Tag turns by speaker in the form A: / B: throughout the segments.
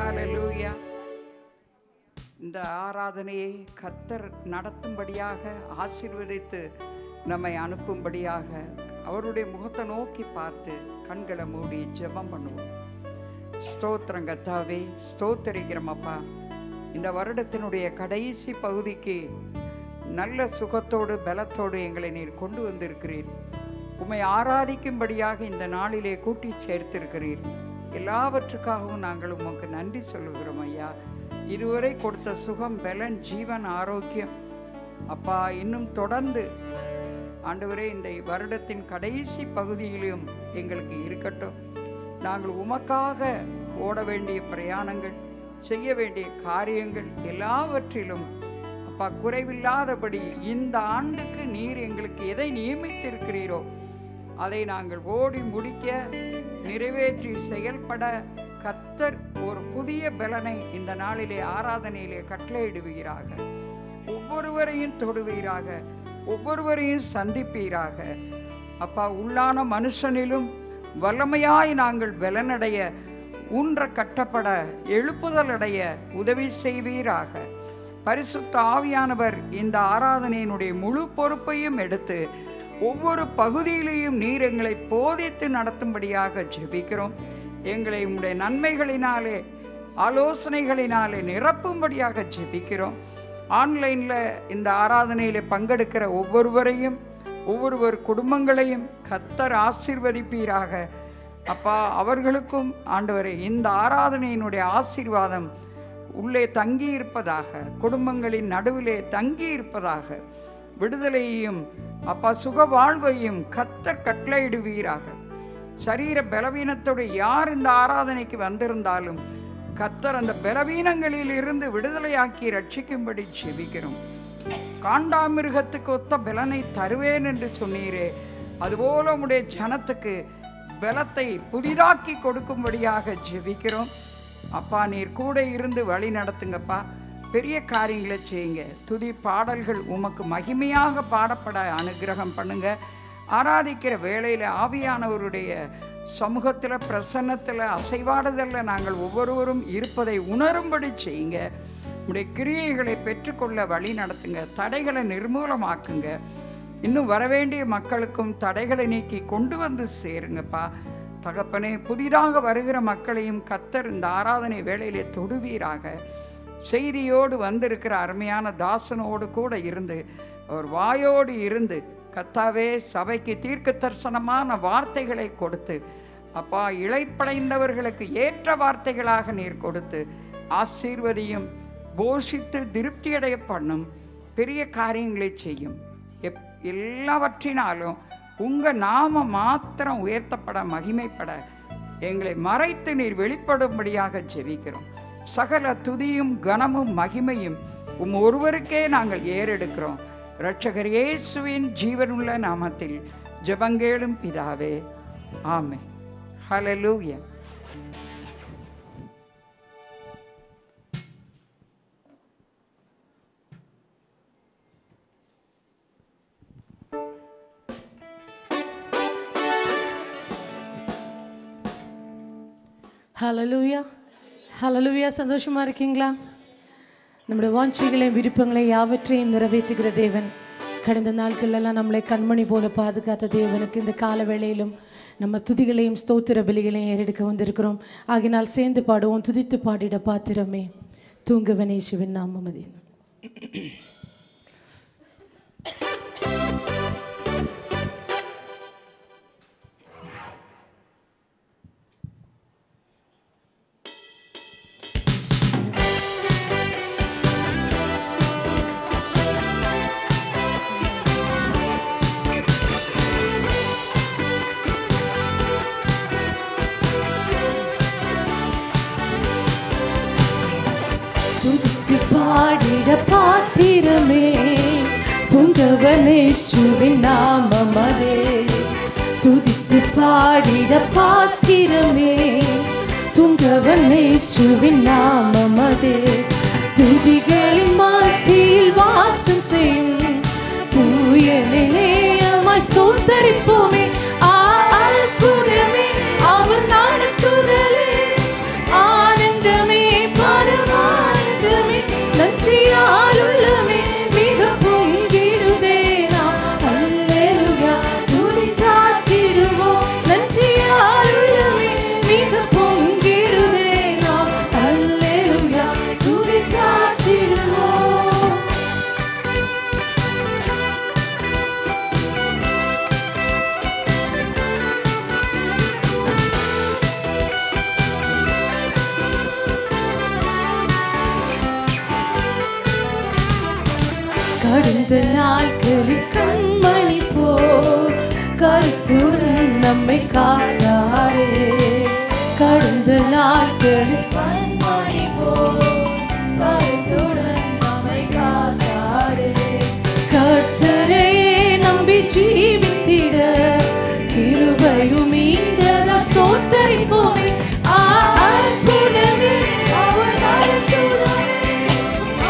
A: ஹல்லேலூயா. இந்த ஆராதனையை கர்த்தர் நடத்தும்படியாக ஆசீர்வதித்து நம்மை அனுப்பும்படியாக அவருடைய முகத்தை நோக்கி பார்த்து கண்களை மூடி ஜெபம் பண்ணுவோம். ஸ்தோத்திரம் கர்த்தாவே, ஸ்தோத்திரிக்கிறோம் அப்பா. இந்த வருடத்தினுடைய கடைசி பகுதிக்கு நல்ல சுகத்தோடு பலத்தோடு எங்களை நீர் கொண்டு வந்திருக்கிறீர். உம்மை ஆராதிக்கும்படியாக இந்த நாளிலே கூட்டி சேர்த்திருக்கிறீர். எல்லாவற்றுக்காகவும் நாங்கள் உமக்கு நன்றி சொல்லுகிறோம் ஐயா. இதுவரை கொடுத்த சுகம், பலன், ஜீவன், ஆரோக்கியம் அப்பா இன்னும் தொடர்ந்து ஆண்டவரே இந்த வருடத்தின் கடைசி பகுதியிலும் எங்களுக்கு இருக்கட்டும். நாங்கள் உமக்காக ஓட வேண்டிய பிரயாணங்கள், செய்ய வேண்டிய காரியங்கள் எல்லாவற்றிலும் அப்பா குறைவில்லாதபடி இந்த ஆண்டுக்கு நீர் எங்களுக்கு எதை நியமித்திருக்கிறீரோ அதை நாங்கள் ஓடி முடிக்க, நிறைவேற்றி செயல்பட கர்த்தர் ஒரு புதிய பலனை இந்த நாளிலே ஆராதனையிலே கட்டளையிடுவீராக. ஒவ்வொருவரையும் தொடுவீராக, ஒவ்வொருவரையும் சந்திப்பீராக அப்பா. உள்ளான மனுஷனிலும் வல்லமையாய் நாங்கள் பலனடைய, ஊன்ற கட்டப்பட, எழுப்புதல் அடைய உதவி செய்வீராக. பரிசுத்த ஆவியானவர் இந்த ஆராதனையினுடைய முழு பொறுப்பையும் எடுத்து ஒவ்வொரு பகுதியிலையும் நீர் எங்களை போதித்து நடத்தும்படியாக ஜெபிக்கிறோம். எங்களை உம்முடைய நன்மைகளினாலே, ஆலோசனைகளினாலே நிரப்பும்படியாக ஜெபிக்கிறோம். ஆன்லைனில் இந்த ஆராதனையில் பங்கெடுக்கிற ஒவ்வொருவரையும், ஒவ்வொருவர் குடும்பங்களையும் கர்த்தர் ஆசீர்வதிப்பீராக அப்பா. அவர்களுக்கும் ஆண்டவரே இந்த ஆராதனையினுடைய ஆசீர்வாதம் உள்ளே தங்கி இருப்பதாக, குடும்பங்களின் நடுவிலே தங்கி இருப்பதாக. விடுதலையையும் அப்பா சுக வாழ்வையும் கர்த்தர் கட்டளையிடுவீராக. சரீர பலவீனத்தோடு யார் இந்த ஆராதனைக்கு வந்திருந்தாலும் கர்த்தர் அந்த பலவீனங்களில் இருந்து விடுதலையாக்கி ரட்சிக்கும்படி ஜெபிக்கிறோம். காண்டாமிருகத்துக்கு ஒத்த பலனை தருவேன் என்று சொன்னீரே, அதுபோல உம்முடைய ஜனத்துக்கு பலத்தை புதிதாக்கி கொடுக்கும்படியாக ஜெபிக்கிறோம் அப்பா. நீர் கூட இருந்து வழி நடத்துங்கப்பா. பெரிய காரியங்களை செய்யுங்க. துதி பாடல்கள் உமக்கு மகிமையாக பாடப்பட அனுகிரகம் பண்ணுங்க. ஆராதிக்கிற வேளையில் ஆவியானவருடைய சமூகத்தில், பிரசன்னத்தில், அசைவாடுதலில் நாங்கள் ஒவ்வொருவரும் இருப்பதை உணரும்படி செய்யுங்க. உடைய கிரியைகளை பெற்றுக்கொள்ள வழி நடத்துங்க. தடைகளை நிர்மூலமாக்குங்க. இன்னும் வரவேண்டிய மக்களுக்கும் தடைகளை நீக்கி கொண்டு வந்து சேருங்கப்பா. தகப்பனே, புதிதாக வருகிற மக்களையும் கர்த்தர் இந்த ஆராதனை வேளையிலே தொடுவீராக. செய்தியோடு வந்திருக்கிற அருமையான தாசனோடு கூட இருந்து, அவர் வாயோடு இருந்து கர்த்தாவே சபைக்கு தீர்க்க தரிசனமான வார்த்தைகளை கொடுத்து அப்பா, இளைப்படைந்தவர்களுக்கு ஏற்ற வார்த்தைகளாக நீர் கொடுத்து ஆசீர்வதியும், போஷித்து திருப்தியடைய பண்ணும். பெரிய காரியங்களை செய்யும். எல்லாவற்றினாலும் உங்கள் நாம மாத்திரம் உயர்த்தப்பட, மகிமைப்பட எங்களை மறைத்து நீர் வெளிப்படும்படியாக ஜெபிக்கிறோம். சகல துதியும் கனமும் மகிமையும் ஒருவருக்கே நாங்கள் ஏறெடுக்கிறோம். இரட்சகர் இயேசுவின் ஜீவனுள்ள நாமத்தில் ஜெபங்கேளும் பிதாவே, ஆமென். ஹல்லேலூயா.
B: ஹல்லேலூயா, ஹல்லேலூயா. சந்தோஷமா இருக்கீங்களா? நம்முடைய வாஞ்சைகளையும் விருப்பங்களையும் யாவற்றையும் நிறைவேற்றுகிற தேவன், கடந்த நாட்களெல்லாம் நம்மளை கண்மணி போல பாதுகாத்த தேவனுக்கு இந்த கால வேளையிலும் நம்ம துதிகளையும் ஸ்தோத்திர பலிகளையும் ஏறெடுக்க வந்திருக்கிறோம். ஆகினால் சேர்ந்து பாடுவோம். துதித்து பாடிட பாத்திரமே தூங்குவன் இயேசுவின் நாமமதே. பாடிட பாத்திரமே தூங்குவன் இயேசுவின் நாமமதே. துதித்து பாடிட பாத்திரமே தூங்குவன் இயேசுவின் நாமமதே. துதிகளின் மத்தியில் வாசம் செய்யும் தூயனே அமாய் ஸ்தோத்தரிப்போமே. அற்புதமே அவர் நடத்துதலே, ஆனந்தமே கடந்த நாட்களில் கண்மணி போல் கருத்துடன் நம்மை காத்தாரே. கடந்த நாட்களில் கண்மணி போல் கருத்துடன் நம்மை காத்தாரே. கர்த்தரையே நம்பி ஜீவித்திட கிருபையும் இந்த ஸ்தோத்திரிப்போமே. அற்புதமே அவர் நடத்துதலே,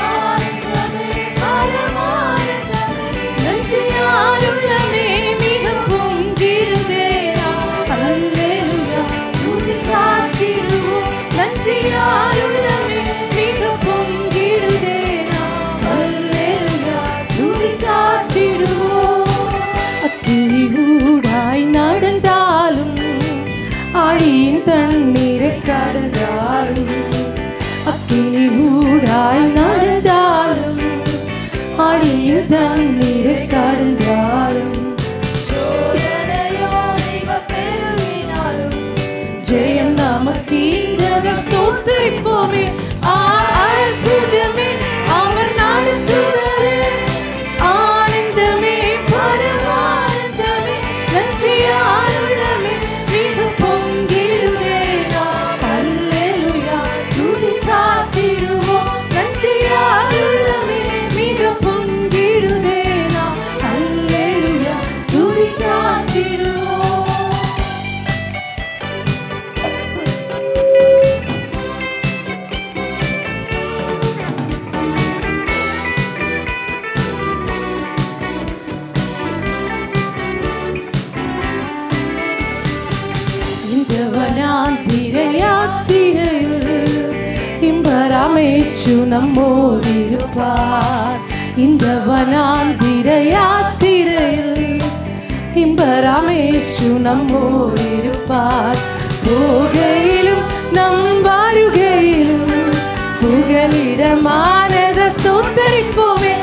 B: ஆனந்தமே பரமானந்தமே, நன்றியாலுள்ளமே மிக பொங்கிடுதே. அல்லேலூயா துதி சாற்றிடுவோம், நன்றியாலுள்ளமே மிக பொங்கிடுதே. அல்லேலூயா துதி சாற்றிடுவோம். அக்கினி ஊடாய் நடந்தாலும் ஆழியின் தண்ணீரை கடந்தாலும், அக்கினி ஊடாய் நடந்தாலும் ஆழியின் தண்ணீரை கடந்தாலும், சோதனையோ மிக பெருகினாலும் ஜெயம் நமக்கீந்ததை ஸ்தோத்திரிப்போமே. அற்புதமே அவர் நடத்துதலே, ஆனந்தமே பரமானந்தமே, நன்றியாலுள்ளமே மிக பொங்கிடுதே. அல்லேலூயா துதி சாற்றிடுவோம், நன்றியாலுள்ளமே மிக பொங்கிடுதே. அல்லேலூயா துதி சாற்றிடுவோம். இந்த வனாந்திர யாத்திரையில் இன்பராமேசு நம்மோடிருப்பார். இந்த வனாந்திர யாத்திரையில் இன்பராமேசு நம்மோடிருப்பார். போகையிலும் நம் வருகையிலும் புகலிடமானத ஸ்தோத்திரிப்போமே.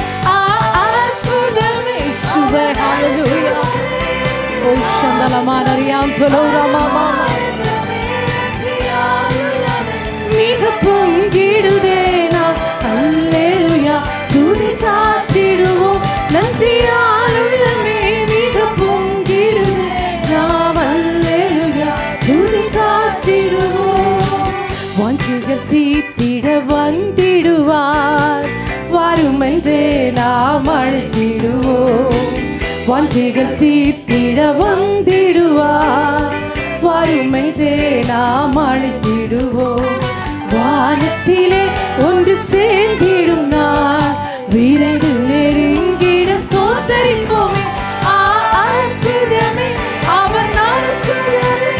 B: அற்புதமே சுவர். ஹல்லேலூயா. ஓ சந்தலமானரியாம் தொலோரமாமா மிக பொங்கிடுதே. அல்லேலூயா துதி சாற்றிடுவோம், நன்றியாலுள்ளமே மிக பொங்கிடுதே. அல்லேலூயா துதி சாற்றிடுவோம். வாஞ்சிகள் தீர்த்திட வந்திடுவார், வருமென்றே நாம் அழைத்திடுவோம். வாஞ்சிகள் தீர்த்திட வந்திடுவார், வருமென்றே நாம் அழைத்திடுவோம். வானத்திலே ஒன்று சேர்ந்திடும் நாள் விரைந்து நெருங்கிட ஸ்தோத்திரிப்போமே. அற்புதமே அவர் நடத்துதலே,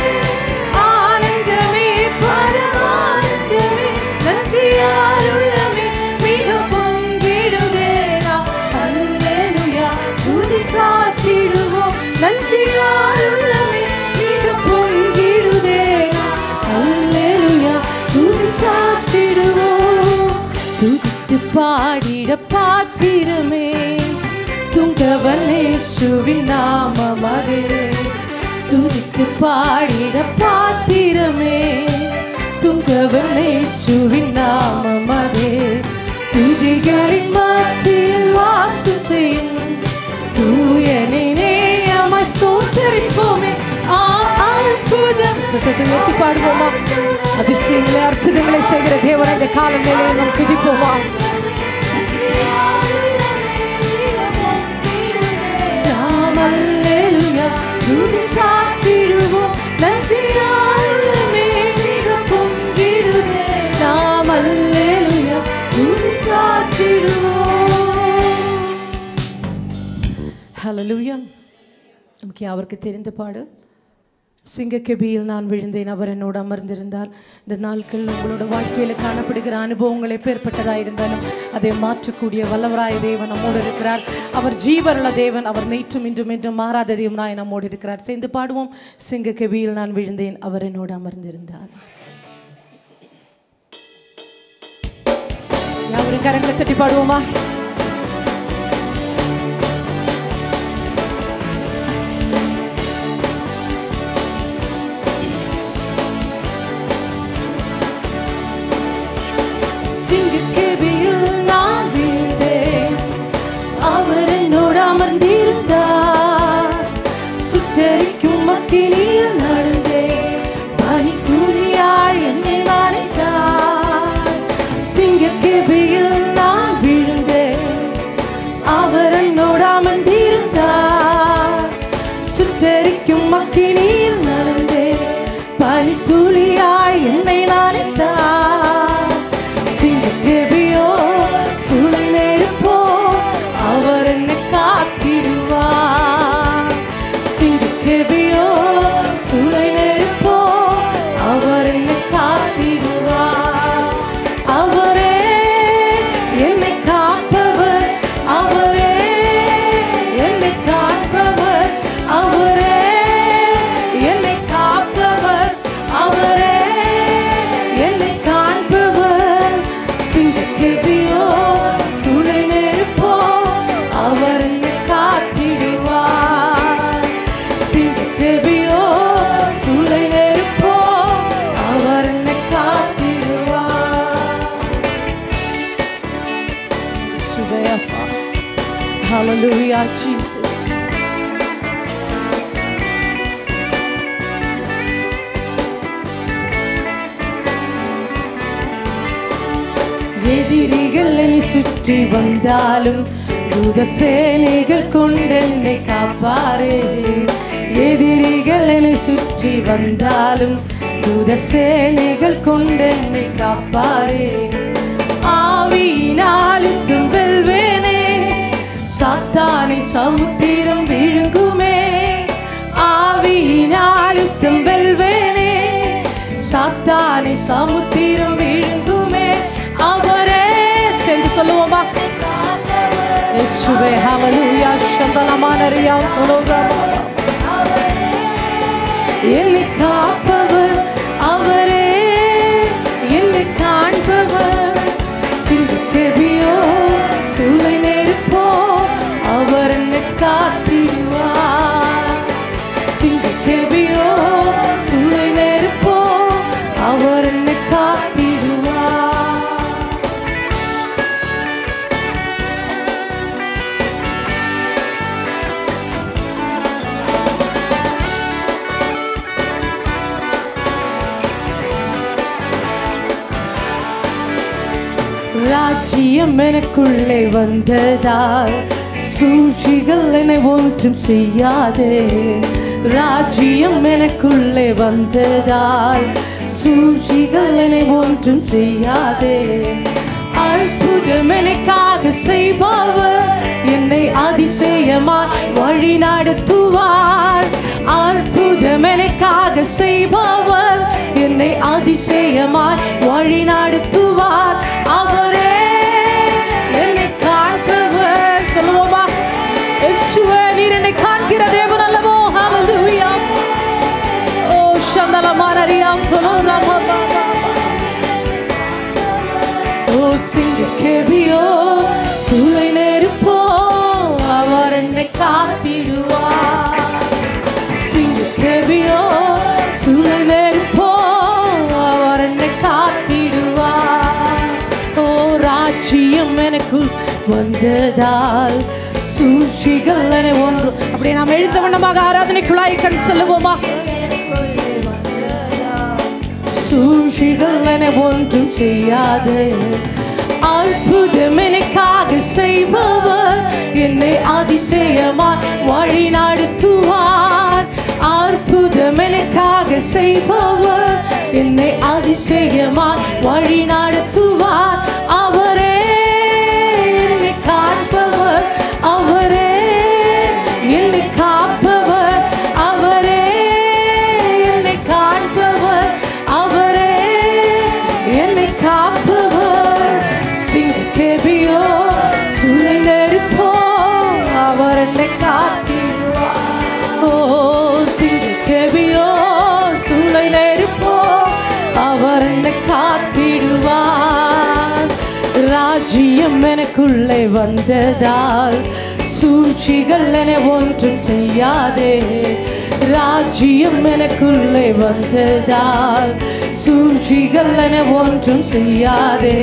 B: ஆனந்தமே பரமானந்தமே, நன்றியாலுள்ளமே மிக பொங்கிடுதே. அல்லேலூயா துதி சாற்றிடுவோம், நன்றியாலுள்ளமே மிக பொங்கிடுதே. அல்லேலூயா துதி சாற்றிடுவோம். துதித்து பாடிட பாத்திரமே துங்கவனேசுவின் நாமமதே. துதித்து பாடிட பாத்திரமே துங்கவனேசுவின் நாமமதே. துதிகளின் மத்தியில் வாசம் செய்யும் தூயனே நேயமாய் ஸ்தோத்திரிப்போமே. அற்புதம் சத்தத்தை உயர்த்தி பாடுவோமா? அதிசயங்களை அற்புதங்களை செய்கிற தேவனை இந்த காலம் மேலே நாம் துதிப்போமா? அல்லேலூயா துதி சாற்றிடுவோம், நன்றியாலுள்ளமே மிக பொங்கிடுதே. அல்லேலூயா துதி சாற்றிடுவோம். ஹல்லேலூயா. நமக்கு அவருக்கு தெரிந்த பாடல் சிங்கக்கெபியில் நான் விழுந்தேன், அவர் என்னோடு அமர்ந்திருந்தார். இந்த நாட்கள் உங்களோட வாழ்க்கையில் காணப்படுகிற அனுபவங்கள் எப்பேற்பட்டதாக இருந்தாலும் அதை மாற்றக்கூடிய வல்லவராய தேவன் நம்மோடு இருக்கிறார். அவர் ஜீவனுள்ள தேவன், அவர் நேற்றும் இன்றும் என்றும் மாறாத தேவனாய் நம்மோடு இருக்கிறார். சேர்ந்து பாடுவோம். சிங்கக்கெபியில் நான் விழுந்தேன், அவர் என்னோடு அமர்ந்திருந்தார். யாவரும் கரங்களை தட்டி பாடுவோமா? Hallelujah, Jesus. எதிரிகள் என்னை சுற்றி வந்தாலும் தூத சேனைகள் கொண்டு என்னை காப்பாரே. எதிரிகள் என்னை சுற்றி வந்தாலும் தூத சேனைகள் கொண்டு என்னை காப்பாரே. ஆவியினாலும் வெல்வேனே, சாத்தானை சமுத்திரம் விழுங்குமே. ஆவியினாலும் வெல்வேனே, சாத்தானை சமுத்திரம் விழுங்குமே. அவரே சேர்ந்து சொல்லுவோமா? இயேசுவே ஹalleluya சந்தனமானரியா தோலோரமா. என்னை காப்பவர் அவரே, என்னை காண்பவர். சிங்கக்கெபியோ சூளை நெருப்போ அவர் என்னை காத்திடுவார். சிங்கக்கெபியோ சூளை நெருப்போ அவர் என்னை காத்திடுவார். ராஜ்யம் எனக்குள்ளே வந்ததால் சூழ்ச்சிகள் என்னை ஒன்றும் செய்யாதே. ராஜ்யம் எனக்குள்ளே வந்ததால் சூழ்ச்சிகள் என்னை ஒன்றும் செய்யாதே. அற்புதம் எனக்காக செய்பவர் என்னை அதிசயமாய் வழி நடத்துவார். அற்புதம் எனக்காக செய்பவர் என்னை அதிசயமாய் வழி நடத்துவார். அவரே என்னை காண்பவர். சொல்லுவோமா? இயேசுவே நீர் என்னை காண்கிற தேவன் அல்லவோ. ஹalleluya. ஓ சந்தனமானரியாம் தோலோரமா. ஓ சிங்கக்கெபியோ சூளை நெருப்போ அவர் என்னை காத்திடுவார். சிங்கக்கெபியோ சூளை நெருப்போ அவர் என்னை காத்திடுவார். ஓ ராஜ்யம் எனக்குள் வந்ததால் சூழ்ச்சிகள் என்னை ஒன்று. அப்படியே நாம் எழுந்த வண்ணமாக ஆராதனைக்குள்ளாய் கண் செல்லுவோமா? சூழ்ச்சிகள் என்னை ஒன்றும் செய்யாது. அற்புதம் எனக்காக செய்பவர் என்னை அதிசயமாய் வழி நடத்துவார். அற்புதம் எனக்காக செய்பவர் என்னை அதிசயமாய் வழி நடத்துவார். அவரே என்னை காண்பவர். அவரே என்னை காப்பவர். அவரே என்னை காண்பவர். அவரே என்னை காப்பவர். சிங்கக்கெபியோ சூளை நெருப்போ அவர் என்னை காத்திடுவார். ஓ சிங்கக்கெபியோ சூளை நெருப்போ அவர் என்னை காத்திடுவார். ராஜ்யம் எனக்குள்ளே வந்ததால் சூழ்ச்சிகள் என்னை ஒன்றும் செய்யாதே. ராஜ்யம் எனக்குள்ளே வந்ததால் சூழ்ச்சிகள் என்னை ஒன்றும் செய்யாதே.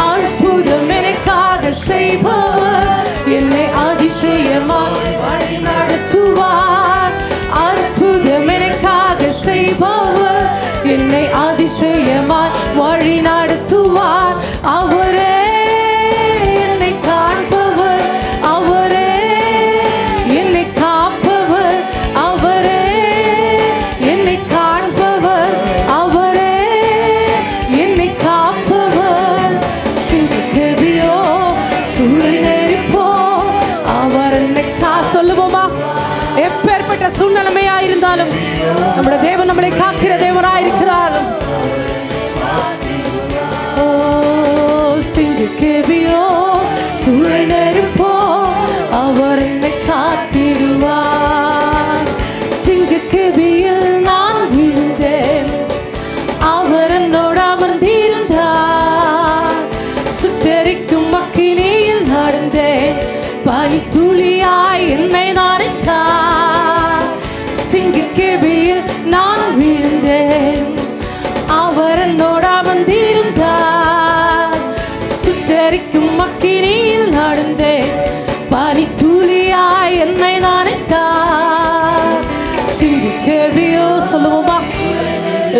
B: அற்புதம் எனக்காக செய்பவர் என்னை அதிசயமாய் வழி நடத்துவார். அற்புதம் எனக்காக செய்பவர் என்னை அதிசயமாய் வழி நடத்துவார். அவரே என்னை காண்பவர். அவரே என்னை காப்பவர். அவரே என்னை காண்பவர். அவரே என்னை காப்பவர். சிங்கக்கெபியோ சூளை நெருப்போ அவர் என்னை சொல்லுவோமா? எப்பேற்பட்ட சூழ்நிலைமையா இருந்தாலும் நம்முடைய தேவன் நம்மளை காக்கிற தேவனாயிருக்கிறார்.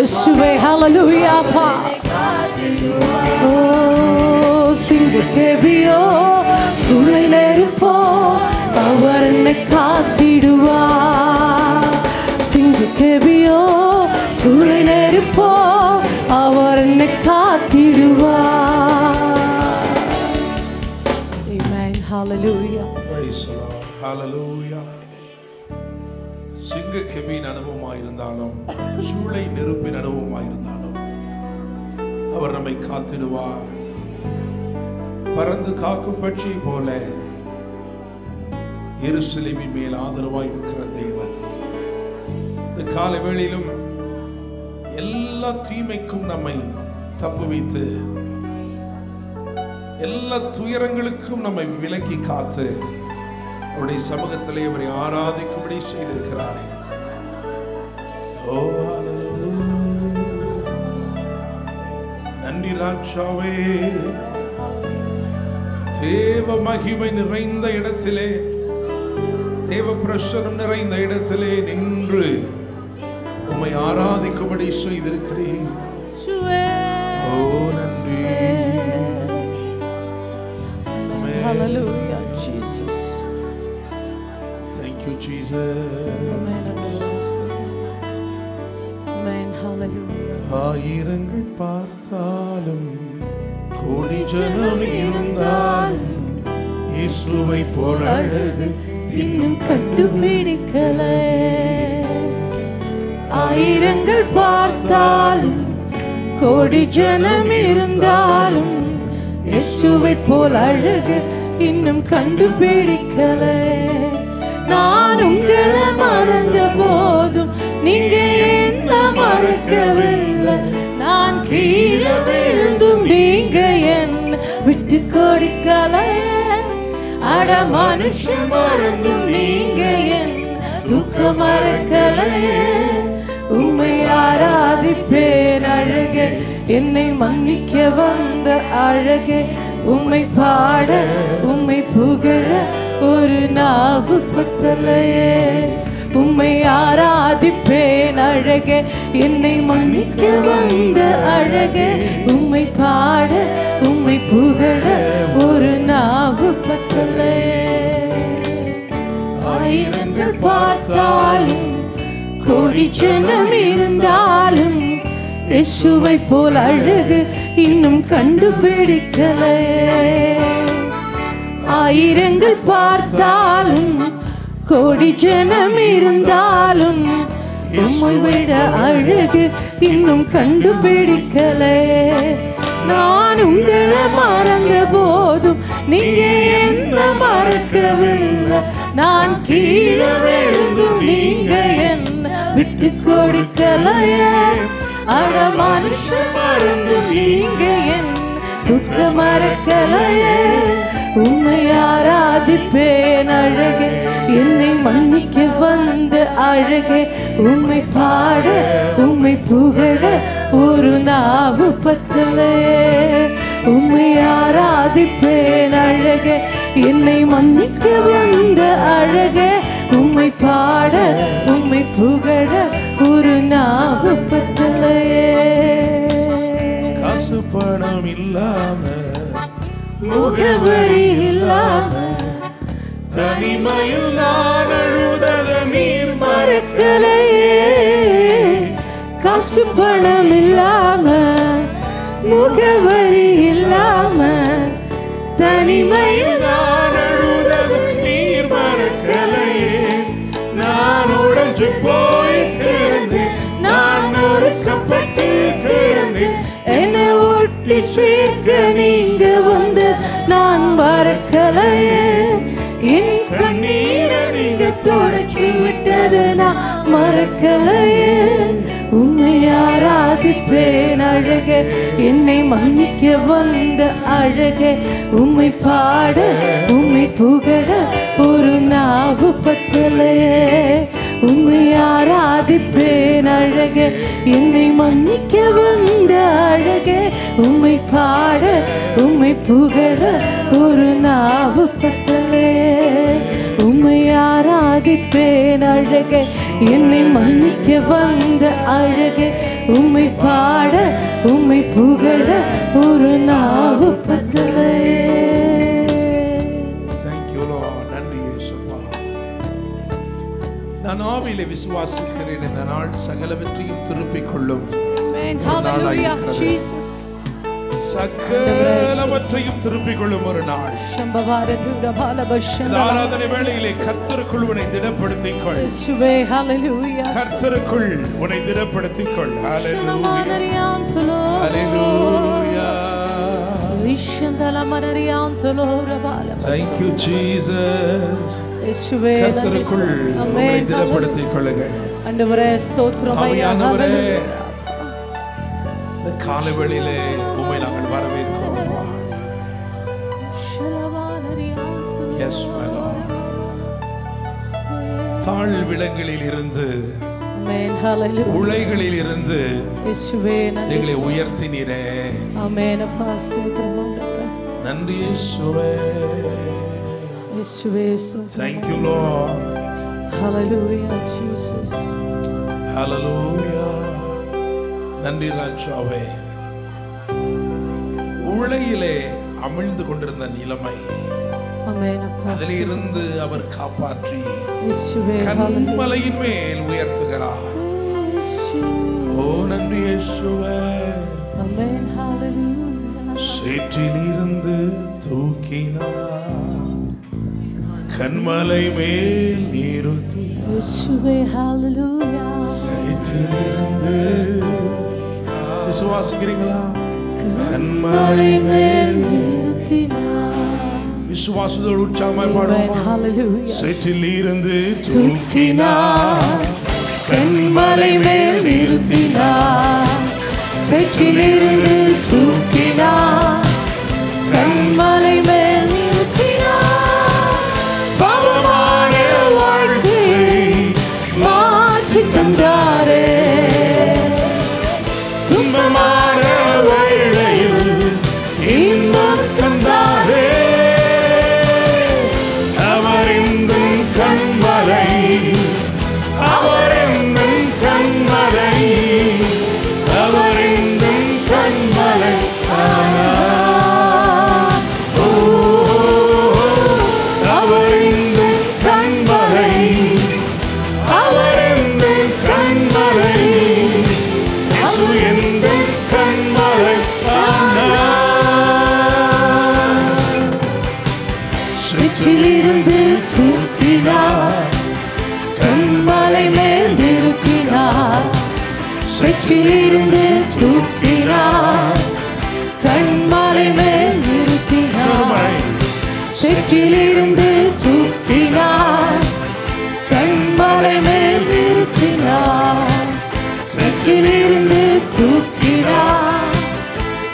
B: இயேசுவே ஹalleluya அப்பா ஓ சிங்கக்கேபியோ சூளையிலே இருப்போ அவர் என்னை காத்திடுவார் சிங்கக்கேபியோ சூளையிலே இருப்போ அவர் என்னை காத்திடுவார் Amen hallelujah
C: praise the Lord hallelujah சிங்கக்கேபியின் அனுபவமாயிருந்தாலும் சூளை நெருப்பின் அனுபவமாயிருந்தாலும் அவர் நம்மை காத்திடுவார் பறந்து காக்கும் பட்சி போல எருசலேமின் மேல் ஆதரவாய் இருக்கிற தேவன் இந்த கால வேளையிலும் எல்லா தீமைக்கும் நம்மை தப்புவித்து எல்லா துயரங்களுக்கும் நம்மை விலக்கி காத்து அவருடைய சமூகத்திலே அவரை ஆராதிக்கும்படி செய்திருக்கிறாரே ஓ நன்றி ராஜாவே தேவ மகிமை நிறைந்த இடத்திலே தேவ பிரசன்னம் நிறைந்த இடத்திலே நின்று உம்மை ஆராதிக்கும்படி செய்திருக்கிறீர் ஓ நன்றி
B: hallelujah Jesus
C: thank you Jesus
B: amen hallelujah
C: ஆயிரங்கள் பார்த்தாலும் கோடி ஜனம் இருந்தாலும் இயேசுவை போல அழகு
B: இன்னும் கண்டுபிடிக்கலே ஆயிரங்கள் பார்த்தாலும் கோடி ஜனம் இருந்தாலும் இயேசுவை போல அழகு இன்னும் கண்டுபிடிக்கலே நான் உங்களை மறந்த போதும் நீங்க என்ன மறக்கவில்லை நான் கீழே விழுந்தும் நீங்க என்ன விட்டு கொடுக்கலை அட மனுஷன் மறந்தும் நீங்க என்ன துக்க மறக்கலை உம்மை ஆராதிப்பேன் அழகே என்னை மன்னிக்க வந்த அழகே உம்மை பாட உம்மை புகழ ஒரு நாவு பத்தலையே உம்மை ஆராதிப்பேன் அழகே என்னை மன்னிக்க வந்த அழகே உம்மை பாட உம்மை புகழ ஒரு நாவு பத்தலையே ஆயிரங்கள் பார்த்தாலும் கோடி ஜனம் இருந்தாலும் இயேசுவை போல் அழகு இன்னும் கண்டுபிடிக்கலே ஆயிரங்கள் பார்த்தாலும் கோடி ஜனம் இருந்தாலும் உம்மை விட அழகு இன்னும் கண்டுபிடிக்கலே நான் உங்களை மறந்த போதும் நீங்க என்ன மறக்கவில்லை நான் கீழே விழுந்தும் நீங்க என்ன விட்டு கொடுக்கலையே அட மனுஷன் மறந்தும் நீங்க என்ன துக்க மறக்கலையே உம்மை ஆராதிப்பேன் அழகே என்னை மன்னிக்க வந்த அழகே உம்மை பாட உம்மை புகழ ஒரு நாவு பத்தலையே உம்மை ஆராதிப்பேன் அழகே என்னை மன்னிக்க வந்த அழகே உம்மை பாட உம்மை புகழ ஒரு நாவு பத்தலையே
C: காசு பணம் இல்லாம
B: முகவரி இல்லாம
C: தனிமையில் நான் அழுதத நீர்
B: மறக்கலையே காசு பணம் இல்லாம முகவரி இல்லாம தனிமையில்
C: நான் அழுதத நீர் மறக்கலையே நான் உடைஞ்சு போய் கிடந்தேன் நான் நொறுக்கப்பட்டு கிடந்தேன்
B: என்னை ஒட்டி சேர்க்க நீங்க வந்து நான் மறக்கலையே என் கண்ணீரை நீங்க தொடச்சி விட்டது நான் மறக்கலையே உம்மை ஆராதிப்பேன் அழகே என்னை மன்னிக்க வந்த அழகே உம்மை பாட உம்மை புகழ ஒரு நாவு பத்தலையே உம்மை ஆராதிப்பேன் அழகே என்னை மன்னிக்க வந்த அழகே உம்மை பாட உம்மை புகழ ஒரு நாவு பத்தலையே உம்மை ஆராதிப்பேன் அழகே என்னை மன்னிக்க வந்த அழகே உம்மை பாட உம்மை புகழ ஒரு நாவு பத்தலையே.
C: Thank you Lord. நன்றி இயேசுப்பா. நான் ஆவியிலே விசுவாசிக்கிறேன், இந்த நாள் சகலவற்றையும் திருப்பிக் கொள்ளும்.
B: Hallelujah Jesus.
C: சகலவற்றையும் திருப்பிக் கொள்ளும் ஒரு நாள். இந்த ஆராதனை வேளையிலே கர்த்தருக்குள் உன்னை திடப்படுத்திக் கொள். கர்த்தருக்குள் உன்னை திடப்படுத்திக் கொள். ஹalleluya ஹalleluya. Thank you Jesus. கர்த்தருக்குள் உன்னை திடப்படுத்திக் கொள்ளுங்கள்.
B: ஆண்டவரே ஸ்தோத்திரம் ஐயா.
C: இந்த காலவெளியிலே உம்மை நாங்கள் வரவேற்கிறோம். Yes my Lord. தாழ்விடங்களில் இருந்து உளைகளில் இருந்து எங்களை உயர்த்தினீரே.
B: ஆமென் அப்பா ஸ்தோத்திரம் ஆண்டவரே.
C: நன்றி இயேசுவே.
B: இயேசுவே ஸ்தோத்திரம்.
C: Thank you Lord.
B: Hallelujah Jesus.
C: Hallelujah. நன்றி ராஜாவே. உளையிலே அமிழ்ந்து கொண்டிருந்த நிலைமை, அதிலிருந்து அவர் காப்பாற்றி கன்மலையின் மேல் உயர்த்துகிறார். ஓ நன்றி இயேசுவே. சேற்றிலிருந்து தூக்கினார், கன்மலை மேல் நிறுத்தினார். சேற்றிலிருந்து விசுவாசிக்கிறீங்களா? கன்மலை மேல் விசுவாசத்தோடு உற்சாகமாய் பாடுவோமா? சேற்றிலிருந்து தூக்கினார், கன்மலை மேல் நிறுத்தினார். சேற்றிலிருந்து தூக்கினார், கன்மலை மேல் நிறுத்தினார். பாவமான வாழ்க்கையை மாற்றி தந்தாரே, துன்பமான வேளையில் இன்பம் தந்தாரே. அவரிந்தும் கன்மலை, அவரிந்தும் கன்மலை, அவரிந்தும் கன்மலை. அவரிந்தும் கன்மலை, அவரிந்தும் கன்மலை, இயேசு எந்தன் கன்மலை. சேற்றிலிருந்து தூக்கினார், கன்மலை மேல் நிறுத்தினார். சேற்றிலிருந்து தூக்கினார், கன்மலை மேல் நிறுத்தினார். சேற்றிலிருந்து தூக்கினார், கன்மலை மேல் நிறுத்தினார். சேற்றிலிருந்து தூக்கினார்,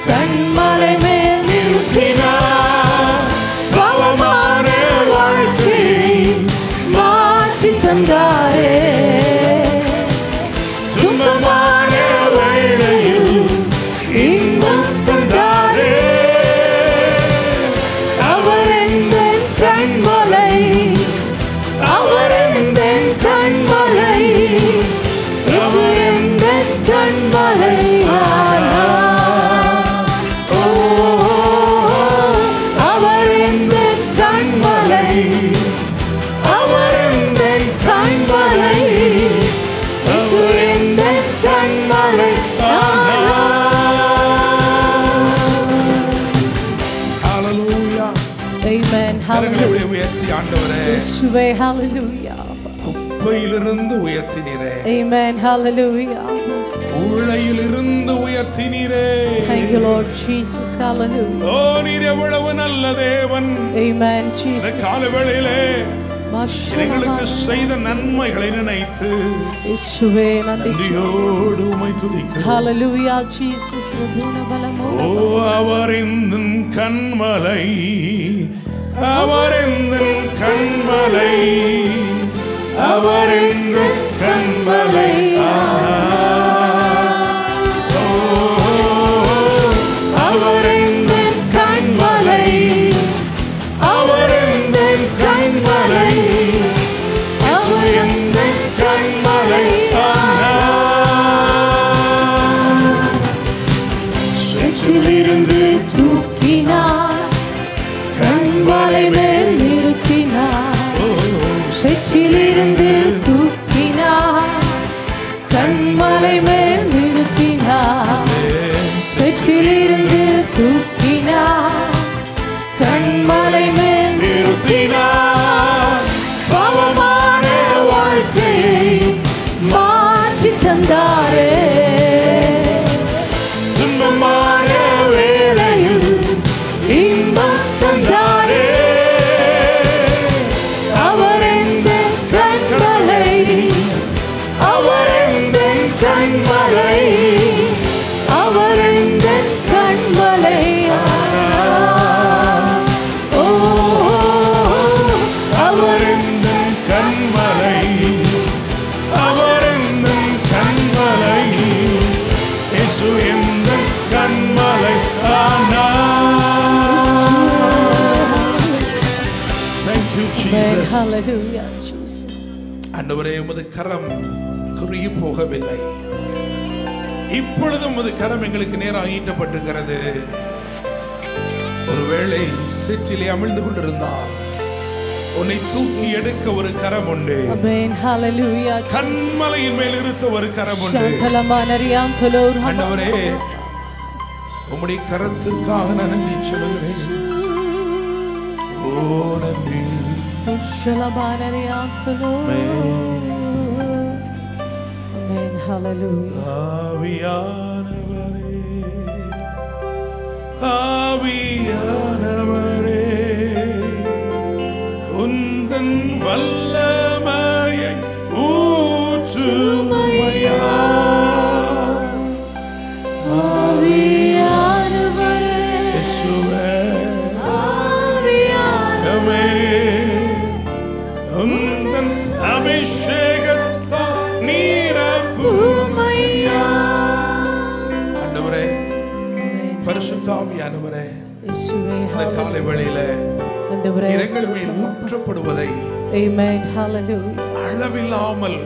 C: கன்மலை மேல் நிறுத்தினார். பாவமான வாழ்க்கையை மாற்றி தந்தாரே, துன்பமான வேளையில் இன்பம் தந்தாரே. அவர் எந்தன் கன்மலை, அவர் எந்தன் கன்மலை, இயேசு எந்தன் கன்மலை. அவர் எந்தன் கன்மலை, அவர் எந்தன் கன்மலை, இயேசு எந்தன் கன்மலை. Hallelujah.
B: Amen.
C: கரங்களை உயர்த்தி ஆண்டவரே,
B: இயேசுவே hallelujah.
C: குப்பையிலிருந்து உயர்த்தினீரே.
B: Amen. Hallelujah.
C: உளையிலிருந்து உயர்த்தினீரே.
B: Thank you Lord Jesus. Hallelujah.
C: ஓ நீர் எவ்வளவு நல்ல தேவன்.
B: Amen Jesus.
C: இந்த காலவேளையிலே எங்களுக்கு செய்த நன்மைகளை நினைத்து
B: இயேசுவே
C: நன்றியோடு உம்மை துதிக்கிறோம்.
B: Hallelujah Jesus.
C: ஓ அவரிந்தும் கன்மலை, அவரிந்தும் கன்மலை, அவரிந்தும் கன்மலை. அவரிந்தும் கன்மலை, அவரிந்தும் கன்மலை, இயேசு எந்தன் கன்மலை.
B: செற்றிலிருந்து தூக்கினார், கண்மலை மேல் நிறுத்தினார். செற்றிலிருந்து தூக்கினார், கண்மலை மேல் நிறுத்தினார். செற்றிலிருந்து தூக்கினார், கண்மலை மேல் நிறுத்தினார். பாவமான வாழ்க்கையை மாற்றி தந்தாரே, துன்பமான வேளையில் இன்பம் தந்தாரே. அவர் எந்த கண்மலை, அவர் எந்த கண்மலை, அவர் எந்த கண்மலை. ஓ அவர் எந்த கண்மலை, அவர் எந்த கண்மலை, இயேசு எந்த கண்மலை.
C: Thank you, Jesus.
B: Hallelujah, Jesus.
C: ஆண்டவரே, உமது கரம் குறுகி போகவில்லை. இப்பொழுதும் உமது கரம் எங்களுக்கு நேராக ஈட்டப்பட்டிருக்கிறது. ஒருவேளை சேற்றிலே அமிழ்ந்து கொண்டிருந்தால் உன்னை தூக்கி எடுக்க ஒரு கரம் உண்டு.
B: Amen. Hallelujah.
C: கண்மலையின் மேல் இருத்த ஒரு கரம் உண்டு. ஆண்டவரே, உம்முடைய கரத்திற்காக நான் நன்றி சொல்கிறேன். ஓ நன்றி.
B: Amen. Hallelujah.
C: ஆவியானவரே, ஆவியானவரே, உந்தன் வல்லமையை ஊற்றுமையா.
B: ஆவியானவரே,
C: இயேசுவே,
B: ஆவியானவரே,
C: உந்தன் அபிஷேகத்தால் நிரப்புமையா. ஆண்டவரே, பரிசுத்த ஆவியானவரே,
B: இயேசுவே,
C: இந்த காலை வேளையில இரங்கள் மேல் ஊற்றப்படுவதை அளவில்லாமல்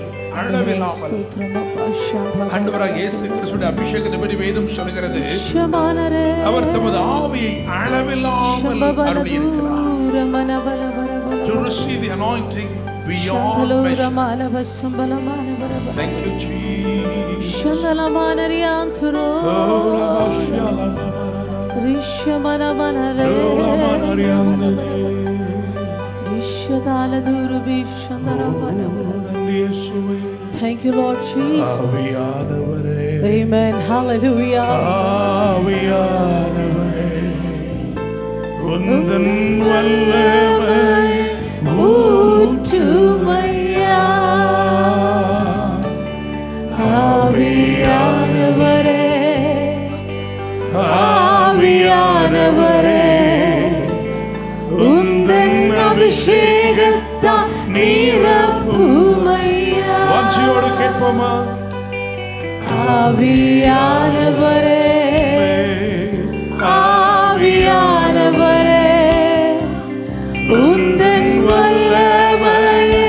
C: ஆண்டவராக இயேசு கிறிஸ்துவின் அபிஷேகத்தை பற்றி வேதம் சொல்கிறது. அவர் தமது ஆவியை அளவில்லாமல் அருளியிருக்கிறார். To receive the anointing beyond measure. Thank you, Jesus.
B: Thank you, Lord Jesus. Amen. Hallelujah.
C: உந்தன் வல்லமை
B: ஊற்றுமையா. ஆவியானவரே, ஆவியானவரே, உந்தன் அபிஷேகத்தால் நிரப்புமையா.
C: வாஞ்சியோடு கேட்போமா?
B: ஆவியானவரே, ஆவியானவரே, உந்தன் வல்லமையை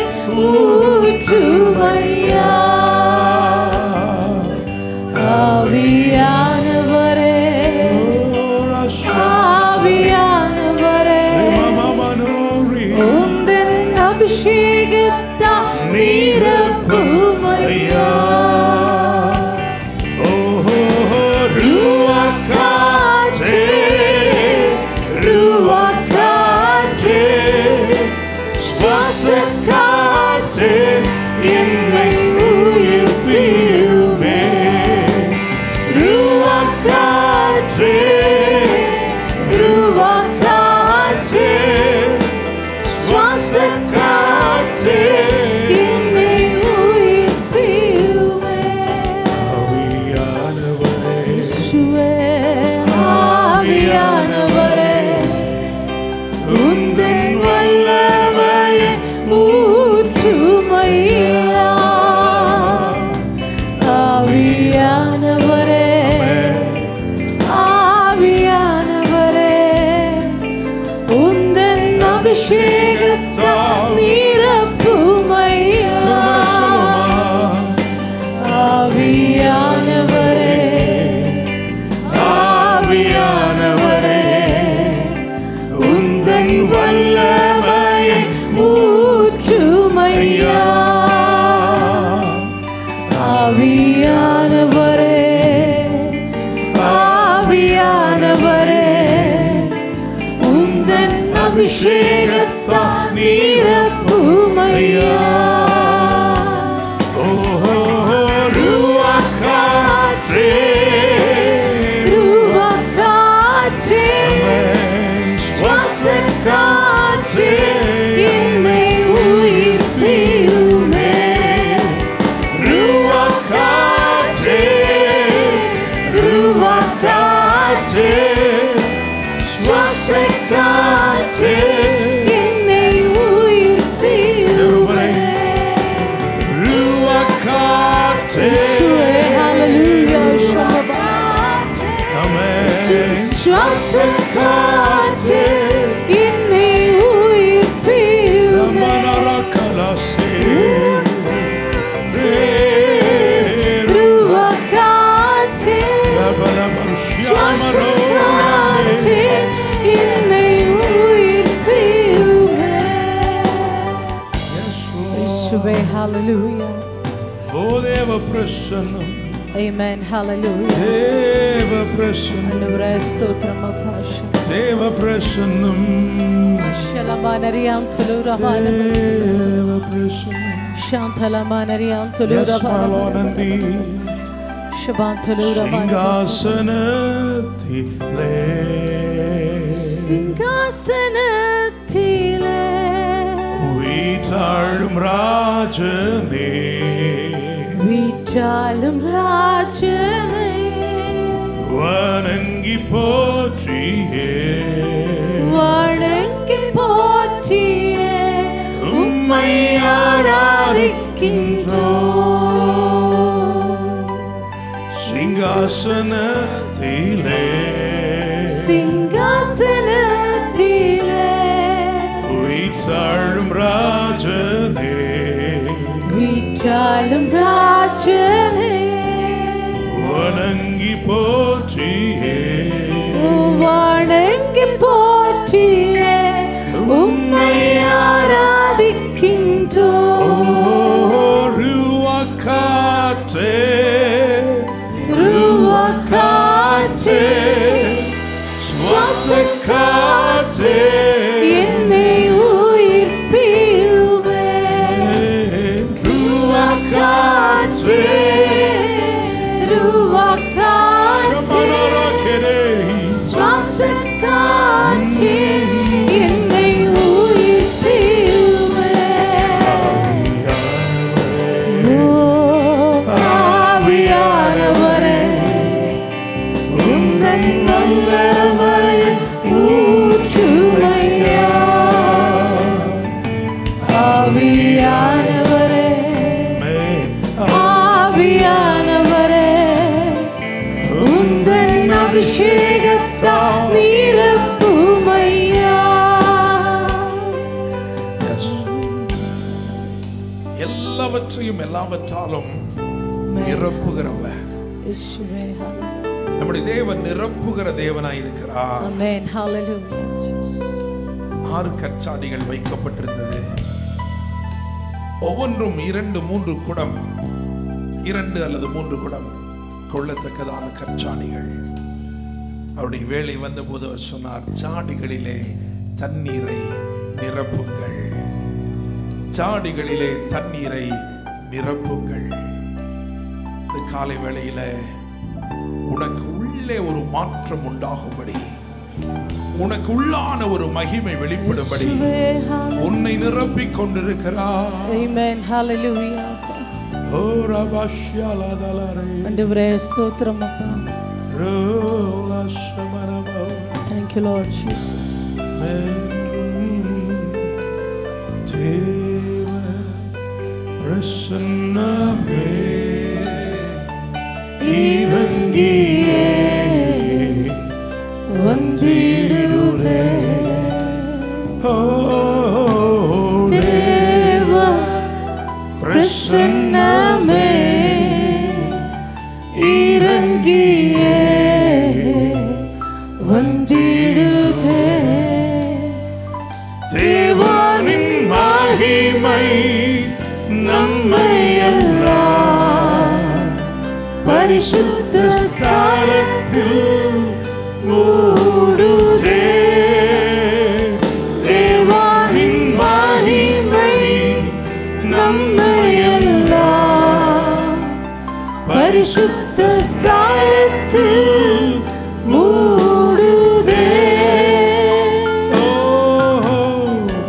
B: ஊற்றுமையா. ஆவியானவரே, ஆவியானவரே, உந்தன் அபிஷேகத்தால் நிரப்புமையா. அபிஷேகத்தால் நிரப்புமையா. ஆவியானவரே, ஆவியானவரே,
C: ஆவியானவரே உந்தன் வல்லமையை
B: ஊற்றுமையா ஆவியானவரே ஆவியானவரே உந்தன் அபிஷேகத்தால் நிரப்புமையா
C: காற்றே
B: என்னை உயிர்ப்பியுமே
C: காற்றே காற்றே சுவாச காற்றே
B: என்னை உயிர்ப்பியுமே
C: காற்றே சுவாச காற்றே
B: என்னை உயிர்ப்பியுமே காற்றே சுவாச என்னை உயிர்ப்பியுமே இயேசுவே hallelujah
C: ஓ தேவ பிரசன்னம்
B: amen hallelujah
C: தேவ பிரசன்னம்
B: ஆண்டவரே ஸ்தோத்திரம் அப்பா
C: தேவ பிரசன்னம்
B: ஷலமானரியாம் துலுரமான
C: தேவ பிரசன்னம்
B: ஷாந்தலமானரியாம் துலுரமான
C: நந்தி
B: ஷபாந்தலுரமான சிங்காசனத்திலே
C: வீட்டாளும் ராஜனே
B: வீட்டாளும் ராஜனே
C: வணங்கி போற்றியே
B: வணங்கி போற்றியே உம்மை ஆராதிக்கின்றோம்
C: சிங்காசனத்திலே
B: சிங்காசனத்திலே
C: வீட்டாளும் ராஜனே
B: வீட்டாளும் ராஜனே
C: வணங்கி போற்றியே
B: வணங்கி போற்றியே உம்மை ஆராதிக்கின்றோம்
C: காற்றே
B: காற்றே
C: சுவாச காற்றே
B: என்னை உயிர்ப்பியுமே
C: காற்றே
B: சுவாச காற்றே என்னை உயிர்ப்பியுமே ஆவியானவரே உந்தன் வல்லமையை ஊற்றுமையா ஆவியானவரே ஆவியானவரே உந்தன் அபிஷேகத்தால் நிரப்புமையா
C: எல்லாவற்றையும் எல்லாவற்றாலும் நிரப்புகிறவர்
B: இயேசுவே hallelujah
C: நம்முடைய தேவன் நிரப்புகிற தேவனாய் இருக்கிறார்.
B: amen hallelujah
C: 6 கற்சாடிகள் வைக்கப்பட்டிருந்தது. ஒவ்வொன்றும் 2-3 குடம், 2 அல்லது 3 குடம் கொள்ளத்தக்கதான கற்சாடிகள். அவருடைய வேலை வந்தபோது அவர் சொன்னார், சாடிகளிலே தண்ணீரை நிரப்புங்கள், சாடிகளிலே தண்ணீரை நிரப்புங்கள். இந்த காலை வேளையில உனக்கு உள்ளே ஒரு மாற்றம் உண்டாகும்படி, உனக்கு உள்ளான ஒரு மகிமை வெளிப்படும்படி உன்னை நிரப்பிக் கொண்டிருக்கிறார்.
B: amen hallelujah
C: ஓ ரபாஷ்யாலா தலரே
B: ஆண்டவரே ஸ்தோத்திரம் அப்பா
C: ரோலா ஷமரபா.
B: thank you lord jesus
C: தேவ பிரசன்னமே இறங்கியே
B: வந்திடுதே தேவ பிரசன்னமே இறங்கியே வந்திடுதே.
C: தேவனின் மகிமை நம்மை எல்லாம்
B: பரிசுத்த
C: ஸ்தலத்தில் மூடுதே. தேவனின் மகிமை நம்மை எல்லாம்
B: பரிசுத்த ஸ்தலத்தில் மூடுதே.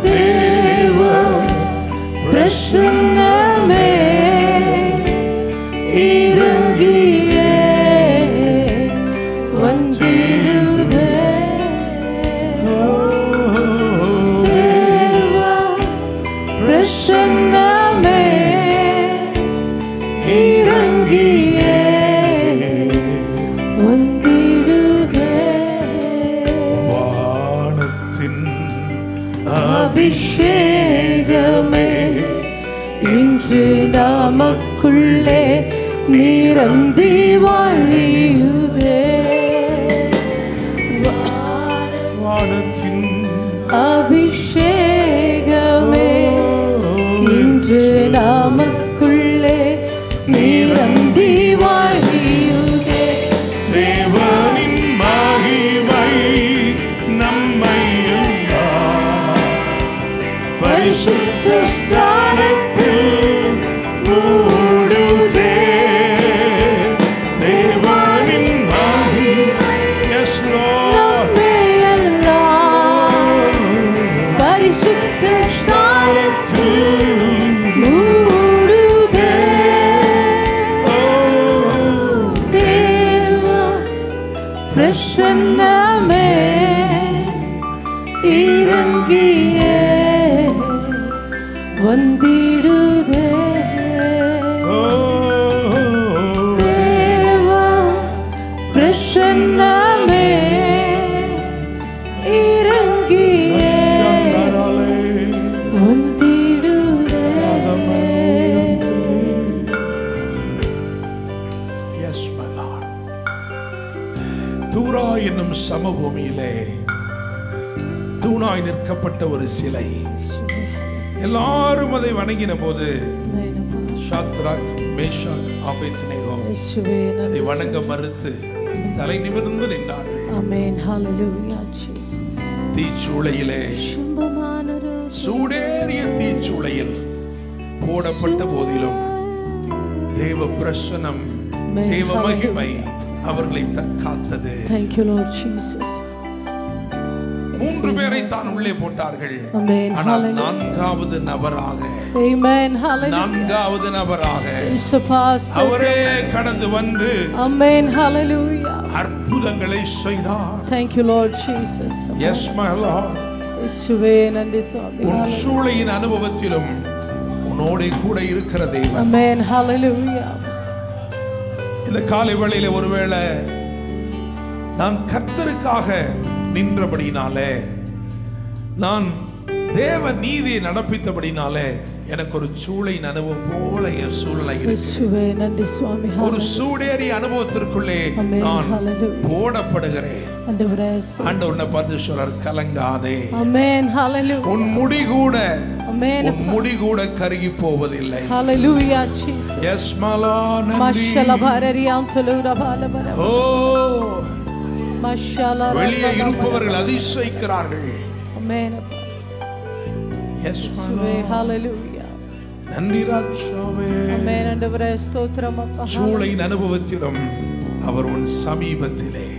B: தேவ பிரசன்னமே இறங்கியே வந்திடுதே. தேவ பிரசன்னமே இறங்கியே வந்திடுதே.
C: வானத்தின்
B: அபிஷேகமே இன்று நமக்குள்ளே நிரம்பி வழியுதே.
C: வானத்தின்
B: அபிஷேகமே இன்று நமக்குள்ளே நிரம்பி வழியுதே.
C: தேவனின் மகிமை நம்மை எல்லாம் பரிசுத்த ஸ்தலத்தில் மூடுதே. தேவனின் மகிமை Yes, Lord.
B: நம்மை எல்லாம் பரிசுத்த ஸ்தலத்தில் மூடுதே. தேவ பிரசன்னமே இறங்கியே வந்திடுதே. தேவ பிரசன்னமே இறங்கியே வந்திடுதே.
C: Yes, my Lord. தூரா என்னும் சமபூமியிலே தூணாய் நிற்கப்பட்ட ஒரு சிலை. எல்லாரும் அதை வணங்கின போது ஷாத்ராக், மேஷாக், ஆபேத்நேகோ அதை வணங்க மறுத்து தலை நிமிர்ந்து நின்றார்கள்.
B: Amen. Hallelujah, Jesus.
C: தீச்சூளையிலே சூடேறிய தீச்சூளையில் போடப்பட்ட போதிலும் தேவ பிரசன்னம், தேவ மகிமை அவர்களை தற்காத்தது.
B: Thank you, Lord Jesus.
C: 3 பேரை தான் உள்ளே போட்டார்கள்.
B: Amen.
C: ஆனால் 4வது நபராக,
B: Amen. Hallelujah.
C: 4வது நபராக
B: Surpassed.
C: அவரே கடந்து வந்து
B: Amen. Hallelujah.
C: அற்புதங்களை செய்தார்.
B: Thank you, Lord Jesus.
C: Yes, my Lord.
B: இயேசுவே நன்றி சுவாமி.
C: உன் சூளையின் அனுபவத்திலும் உன்னோட கூட இருக்கிற தேவன்.
B: Amen. Hallelujah.
C: இந்த காலை வேளையில ஒருவேளை நான் கர்த்தருக்காக நின்றபடினாலே, நான் தேவ நீதியை நடப்பித்தபடினாலே எனக்கு ஒரு சூளையின் அனுபவம் போல என் சூழ்நிலை இருக்கு. ஒரு சூடேறிய அனுபவத்திற்குள்ளே நான் போடப்படுகிறேன். ஆண்டவரை பார்த்து சொல்றார், கலங்காதே, உன் முடி கூட கருகி போவதில்லை. Yes, மாலா நன்றி. வெளியே இருப்பவர்கள் அதிசயிக்கிறார்கள். Yes, நன்றி ராஜாவே. சூளையின் அனுபவத்திலும் அவர் உன் சமீபத்திலே,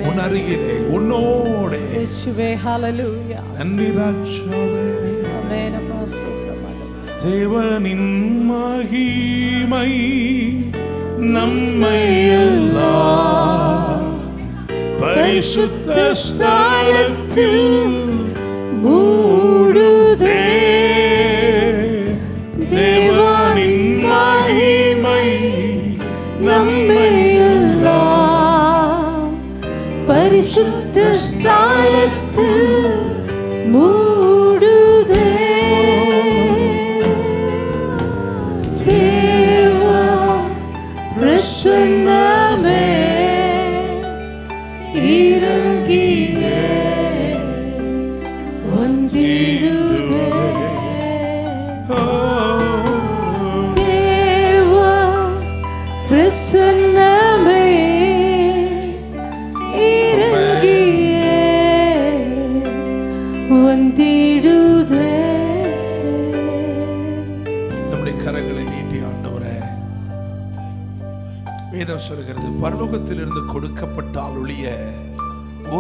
C: உன் அருகிலே, உன்னோடே. நன்றி ராஜாவே. தேவனின் மகிமை நம்மை எல்லாம் பரிசுத்த ஸ்தலத்தில் மூடுதே. தேவனின் மகிமை நம்மை எல்லாம்
B: பரிசுத்த ஸ்தலத்தில் மூடுதே. தேவ பிரசன்னமே இறங்கியே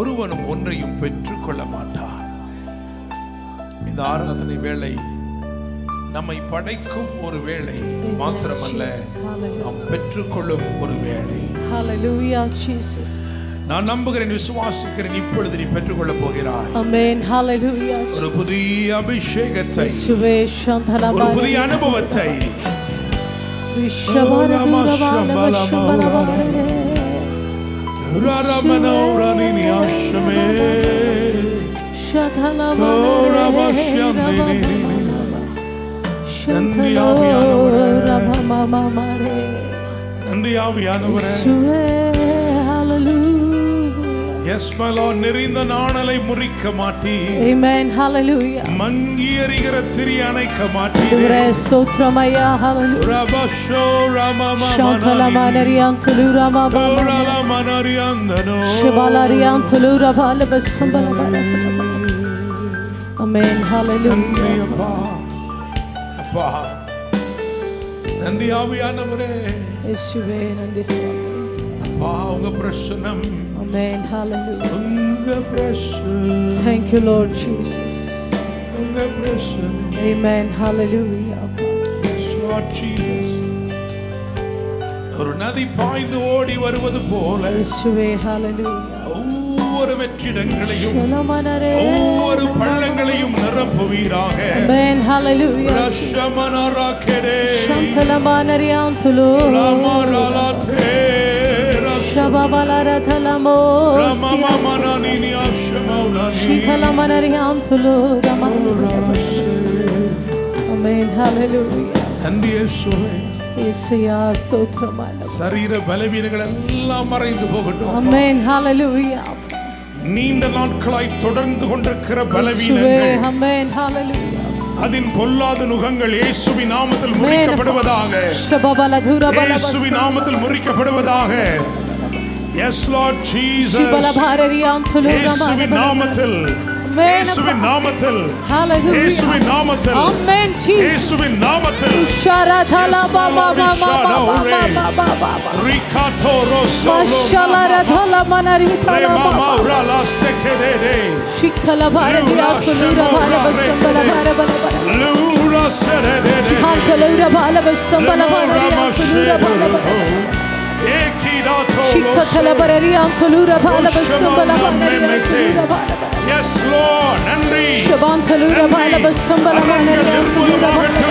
C: ஒருவனும் ஒன்றையும் பெற்றுக்கொள்ள மாட்டான். இந்த ஆராதனை வேளை நம்மை படைக்கும் ஒரு வேளை மாத்திரமல்ல, நாம் பெற்றுக்கொள்ளும் ஒரு வேளை.
B: Hallelujah Jesus.
C: நான் நம்புகிறேன், விசுவாசிக்கிறேன், இப்பொழுது நீ பெற்றுக்கொள்ள போகிறாய்.
B: Amen. Hallelujah.
C: ஒரு புதிய அபிஷேகத்தை,
B: இயேசுவே சந்தலபா,
C: ஒரு புதிய அனுபவத்தை. Yes, my Lord, நிறைந்த நாணலை முறிக்க மாட்டீர்.
B: Amen. Hallelujah.
C: மங்கி எரிகிற திரியை அணைக்க மாட்டீர்.
B: ஸ்தோத்திரமையா. Hallelujah.
C: ரபஷோ ரமமமனரி
B: ஷந்தலமனரியாந்தலு ரமபா
C: ரலமனரியாந்தனோ
B: ஷபலரியாந்தலு ரபலபசம்பலபா. Amen. Hallelujah.
C: அப்பா, நன்றி ஆவியானவரே.
B: இயேசுவே நன்றி சுவாமி.
C: அப்பா, உங்க பிரசன்னம்.
B: Amen. Hallelujah.
C: உங்க பிரசன்னம்.
B: Thank you Lord Jesus.
C: உங்க பிரசன்னம்.
B: Amen. Hallelujah.
C: Yes Lord Jesus. ஒரு நதி பாய்ந்து ஓடி வருவது போல
B: இயேசுவே. Hallelujah.
C: ஒவ்வொரு வெற்றிடங்களையும் ஒவ்வொரு பள்ளங்களையும் நிரப்புவீராக.
B: Amen. Hallelujah.
C: ரஷமனரகெடே
B: ஷந்தலமனரியாந்தலு
C: ரமரலதே
B: ஷபபலரதலமோ
C: ரமமமனனினி அஷமௌனனி
B: ஷிகலமனரியாந்தலு ரமபா. Amen. Hallelujah.
C: நன்றி இயேசுவே.
B: இயேசுயா ஸ்தோத்திரமான.
C: சரீர பலவீனங்கள் எல்லாம் மறைந்து போகட்டும்.
B: Amen. Hallelujah.
C: நீண்ட நாட்களாய் தொடர்ந்து கொண்டிருக்கிற
B: இயேசுவே.
C: பலவீனங்கள்,
B: Amen. Hallelujah.
C: அதின் பொல்லாத நுகங்கள் இயேசுவின் நாமத்தில் முறிக்கப்படுவதாக. இயேசுவின் நாமத்தில் முறிக்கப்படுவதாக. Yes Lord Jesus. இயேசுவின் நாமத்தில், இயேசுவின் நாமத்தில், இயேசுவின் நாமத்தில்,
B: Amen.
C: இயேசுவின் நாமத்தில்.
B: ஷரதல பாபா பாபா பாபா
C: ரிகாதோரோ
B: மஷலரதல மனரிதல பாபா
C: ரலா செகதே
B: ஷிக்கல பாரதியா குலுர பாலபசம்பல பாரபல
C: லூரா செரதே
B: ஹாந்தலுர பாலபசம்பல பாரதியா குலுர பாலபல
C: ஏகிடாதோ
B: ஷிக்கல பாரதியா குலுர பாலபசம்பல பாரதியா.
C: Yes Lord, நன்றி.
B: ஷபாந்தலுர பாலபசம்பல பாரதியா குலுர பாலபல.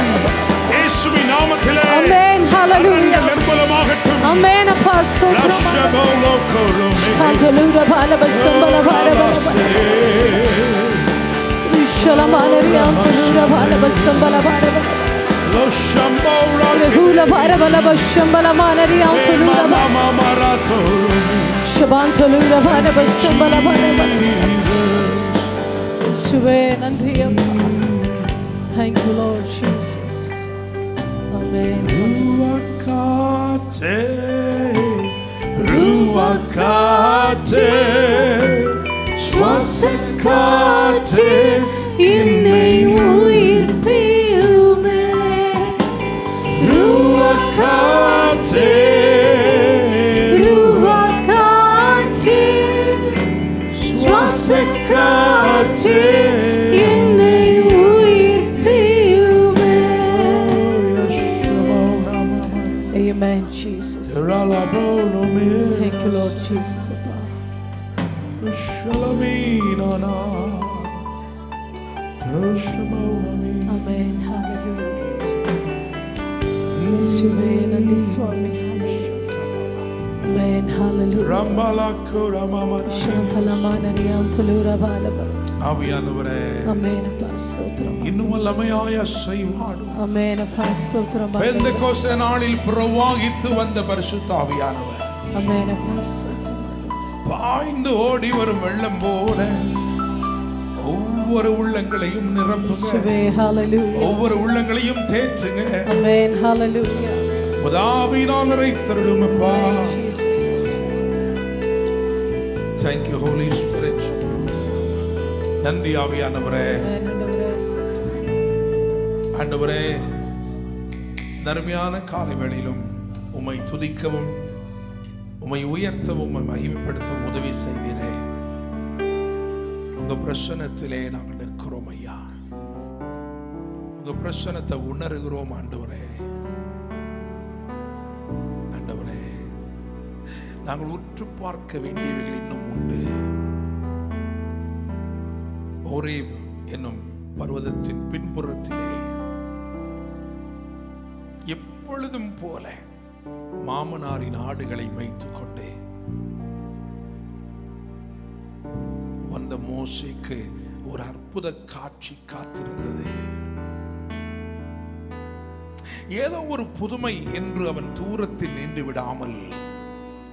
C: இயேசுவின் நாமத்திலே.
B: Amen. Hallelujah.
C: நிர்மலமாகட்டும்.
B: Amen. அப்போஸ்தலர் ஷபாந்தலுர பாலபசம்பல பாரபல. ஷலமானரியாந்தலுர பாலபசம்பல பாரபல. Regula barabala bashambala manariyanthulura
C: marato
B: shabanthulura barabashambala barabala. Yeshuve nandri amma. Thank you Lord Jesus. Amen.
C: Ruakate, ruakate, swasakate,
B: innai uyirpiyume.
C: Ruakate,
B: ruakate, swasakate, innai uyirpiyume. Amen Jesus. Thank you Lord Jesus. Amen. Hallelujah. Yeshuve nandri swami. Amen. Hallelujah. Shantalamanariyanthulura balaba.
C: ஆவியானவரே,
B: Amen. அப்போஸ்தலர்.
C: இன்னும் வல்லமையாய் அசைவாடும்.
B: Amen. அப்போஸ்தலர்.
C: பெந்தெகோஸ்தே நாளில் பிரவாகித்து வந்த பரிசுத்த ஆவியானவர்,
B: Amen. அப்போஸ்தலர்.
C: பாய்ந்து ஓடி வரும் வெள்ளம் போல ஒவ்வொரு உள்ளங்களையும் நிரப்புங்க.
B: Yeshuve. Hallelujah.
C: ஒவ்வொரு உள்ளங்களையும் தேற்றுங்க.
B: Amen. Hallelujah.
C: உதாவினால் நிறைத்தருளும் அப்பா.
B: Jesus.
C: Thank you Holy Spirit. நன்றி ஆவியானவரே. ஆண்டவரே, தர்மியான காலை வேளையிலும் உம்மை துதிக்கவும், உம்மை உயர்த்தவும், உம்மை மகிமைப்படுத்தவும் உதவி செய்தீரே. உங்க பிரசன்னத்திலே நாங்கள் நிற்கிறோம் ஐயா. உங்க பிரசன்னத்தை உணர்கிறோம் ஆண்டவரே. ஆண்டவரே, நாங்கள் உற்று பார்க்க வேண்டியவைகள் இன்னும் உண்டு. ஓரேப் என்னும் பர்வதத்தின் பின்புறத்திலே எப்பொழுதும் போல மாமனாரின் ஆடுகளை வைத்துக் கொண்டு வந்த மோசேக்கு ஒரு அற்புத காட்சி காத்திருந்தது. ஏதோ ஒரு புதுமை என்று அவன் தூரத்தில் நின்று விடாமல்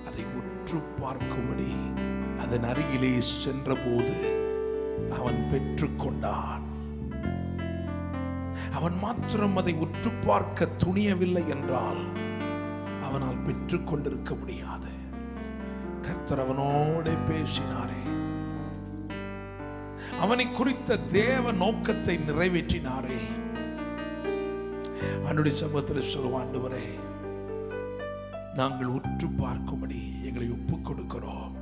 C: அதை உற்று பார்க்கும்படி அதன் அருகிலே சென்ற போது அவன் பெற்றுக்கொண்டான். அவன் மாத்திரம் அதை உற்று பார்க்க துணியவில்லை என்றால் அவனால் பெற்றுக் கொண்டிருக்க முடியாது. கர்த்தர் அவனோடு பேசினாரே, அவனை குறித்த தேவ நோக்கத்தை நிறைவேற்றினாரே. அவனுடைய சமூகத்தில் சொல்லுவான், ஆண்டவரே, நாங்கள் உற்று பார்க்கும்படி எங்களை ஒப்புக் கொடுக்கிறோம்.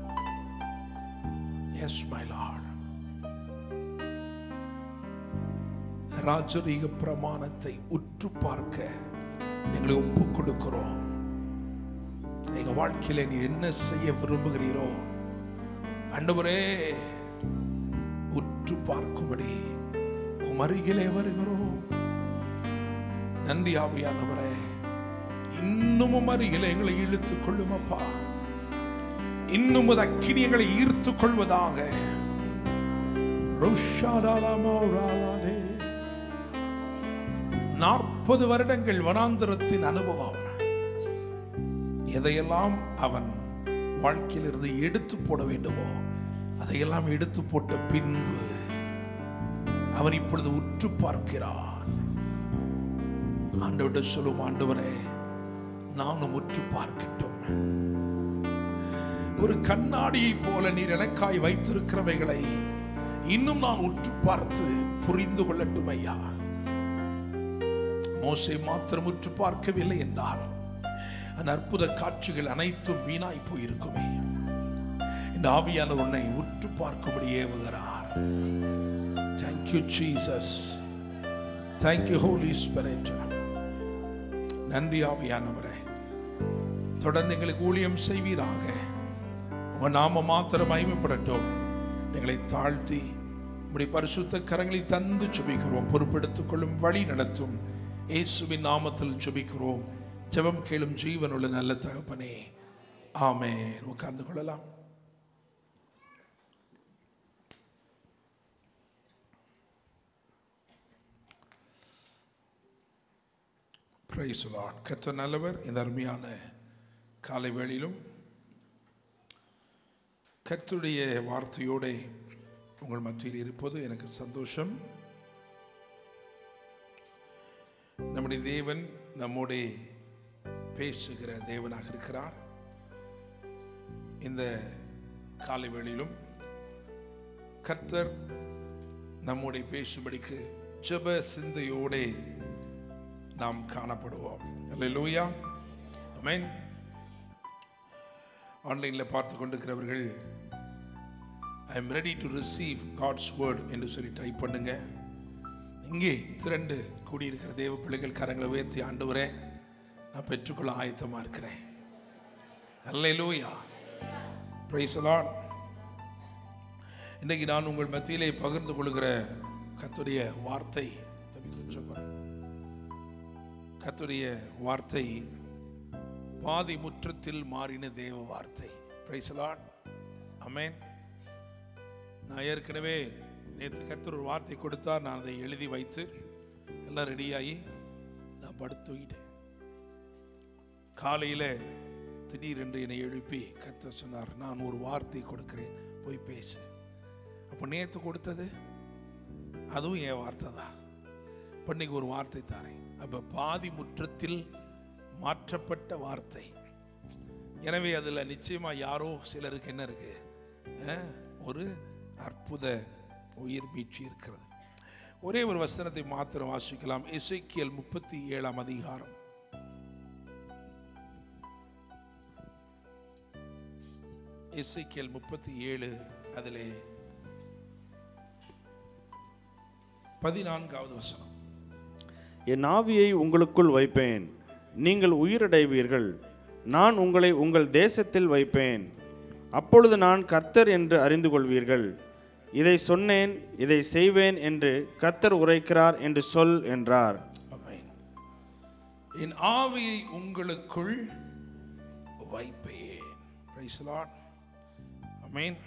C: Yes, my Lord. ராஜரீக பிரமாணத்தை உற்று பார்க்க எங்களை ஒப்புக் கொடுக்கிறோம். எங்க வாழ்க்கையில நீ என்ன செய்ய விரும்புகிறீரோ ஆண்டவரே, உற்று பார்க்கும்படி உம் அருகிலே வருகிறோம். நன்றி ஆவியானவரே, இன்னும் அருகிலே எங்களை இழுத்துக் கொள்ளும் அப்பா. இன்னும் அக்கினி எங்களை ஈர்த்துக் கொள்வதாக. 40 வருடங்கள் வனாந்தரத்தின் அனுபவம். எதையெல்லாம் அவன் வாழ்க்கையில் இருந்து எடுத்து போட வேண்டுமோ அதையெல்லாம் எடுத்து போட்ட பின்பு அவன் இப்பொழுது உற்று பார்க்கிறான். ஆண்டவர்கிட்ட சொல்லும், ஆண்டவரே, நானும் உற்று பார்க்கட்டும். ஒரு கண்ணாடியை போல நீர் எனக்காய் வைத்திருக்கிறவைகளை இன்னும் நான் உற்று பார்த்து புரிந்து கொள்ளட்டும் ஐயா. மோசே மாத்திரம் உற்று பார்க்கவில்லை என்றால் அந்த அற்புத காட்சிகள் அனைத்தும் வீணாய் போயிருக்குமே. இந்த ஆவியான உன்னை உற்று பார்க்கும்படி ஏவுகிறார். Thank you Jesus. Thank you Holy Spirit. நன்றி ஆவியானவரே, தொடர்ந்து எங்களுக்கு ஊழியம் செய்வீராக. உங்க நாம மாத்திரம் மகிமைப்படட்டும். எங்களை தாழ்த்தி உம்முடைய பரிசுத்த கரங்களை தந்து ஜெபிக்கிறோம். பொறுப்பெடுத்துக் கொள்ளும், வழி நடத்தும். இயேசுவின் நாமத்தில் ஜெபிக்கிறோம். ஜெபம் கேளும் ஜீவனுள்ள நல்ல தகப்பனே, ஆமென். உட்கார்ந்து கொள்ளலாம். Price the Lord. கர்த்தர் நல்லவர். இந்த அருமையான காலை வேளையிலும் கர்த்தருடைய வார்த்தையோட உங்கள் மத்தியில் இருப்பது எனக்கு சந்தோஷம். நம்முடைய தேவன் நம்மோட பேசுகிற தேவனாக இருக்கிறார். இந்த காலை வேளையிலும் கர்த்தர் நம்மோட பேசும்படிக்கு ஜெப சிந்தையோட நாம் காணப்படுவோம். அல்லேலூயா, ஆமென். ஆன்லைனில் பார்த்து கொண்டிருக்கிறவர்கள் I am ready to receive God's word என்று சொல்லி டைப் பண்ணுங்க. இங்கே திரண்டு கூடியிருக்கிற தேவ பிள்ளைகள் கரங்களை உயர்த்தி, ஆண்டவரே, நான் பெற்றுக்கொள்ள ஆயத்தமா இருக்கிறேன். அல்லேலூயா, பிரைஸ் தி லார்ட். இன்றைக்கு நான் உங்கள் மத்தியிலே பகிர்ந்து கொள்கிற கர்த்தருடைய வார்த்தை, கர்த்தருடைய வார்த்தை பாதி முற்றத்தில் மாறின தேவ வார்த்தை. பிரைஸ் தி லார்ட், ஆமென். நான் ஏற்கனவே நேற்று கர்த்தர் ஒரு வார்த்தை கொடுத்தார். நான் அதை எழுதி வைத்து எல்லாம் ரெடியாகி நான் படுத்துக்கிட்டேன். காலையில் திடீரென்று என்னை எழுப்பி கர்த்தர் சொன்னார், நான் ஒரு வார்த்தை கொடுக்கிறேன், போய் பேசு. அப்போ நேற்று கொடுத்தது அதுவும் என் வார்த்தை தான். இன்னைக்கு ஒரு வார்த்தை தாரேன். அப்போ பாதி முற்றத்தில் மாற்றப்பட்ட வார்த்தை. எனவே அதில் நிச்சயமாக யாரோ சிலருக்கு என்ன இருக்கு, ஒரு அற்புத உயிர் மீட்சி இருக்கிறது. ஒரே ஒரு வசனத்தை மாத்திரம் வாசிக்கலாம். எசேக்கியேல் 37ஆம் அதிகாரம். எசேக்கியேல் 37 அதிலே 14வது வசனம்.
D: என் ஆவியை உங்களுக்குள் வைப்பேன், நீங்கள் உயிரடைவீர்கள். நான் உங்களை உங்கள் தேசத்தில் வைப்பேன். அப்பொழுது நான் கர்த்தர் என்று அறிந்து கொள்வீர்கள். இதை சொன்னேன், இதை செய்வேன் என்று கர்த்தர் உரைக்கிறார் என்று சொல் என்றார்.
C: ஆமென். என் ஆவியை உங்களுக்குள் வைப்பேன். Price the Lord. ஆமென்.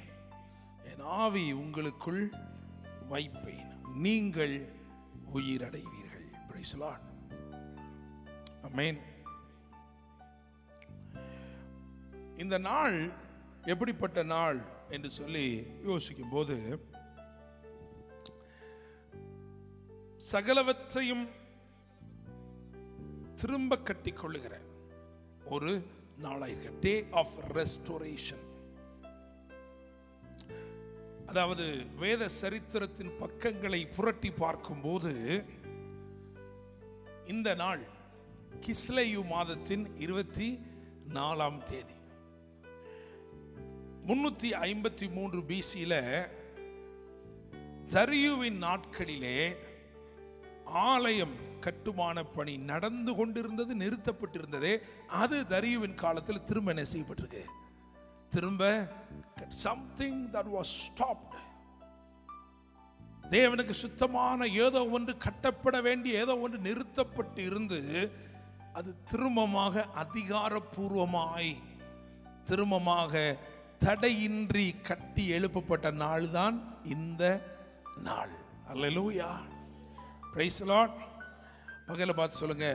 C: என் ஆவியை உங்களுக்குள் வைப்பேன், நீங்கள் உயிரடைவீர்கள். Price the Lord. ஆமென். இந்த நாள் எப்படிப்பட்ட நாள் என்று சொல்லி யோசிக்கும் போது சகலவற்றையும் திரும்ப கட்டிக்கொள்ளுகிற ஒரு நாளாக, டே ஆஃப் ரெஸ்டோரேஷன். அதாவது வேத சரித்திரத்தின் பக்கங்களை புரட்டி பார்க்கும்போது இந்த நாள் கிஸ்லேயு மாதத்தின் 24ஆம் தேதி 353 BCல தரியுவின் நாட்களிலே ஆலயம் கட்டுமான பணி நடந்து கொண்டிருந்தது, நிறுத்தப்பட்டிருந்தது. அது தரியுவின் காலத்தில் திரும்ப என்ன செய்யப்பட்டிருக்கு? திரும்ப something that was stopped. தேவனுக்கு சுத்தமான ஏதோ ஒன்று கட்டப்பட வேண்டிய ஏதோ ஒன்று நிறுத்தப்பட்டு இருந்து அது திரும்பமாக அதிகாரப்பூர்வமாய் திரும்பமாக தடையின்றி கட்டி எழுப்பப்பட்ட நாள் தான் இந்த நாள். அல்லேலூயா. Praise the Lord. பகல பார்த்து சொல்லுங்க,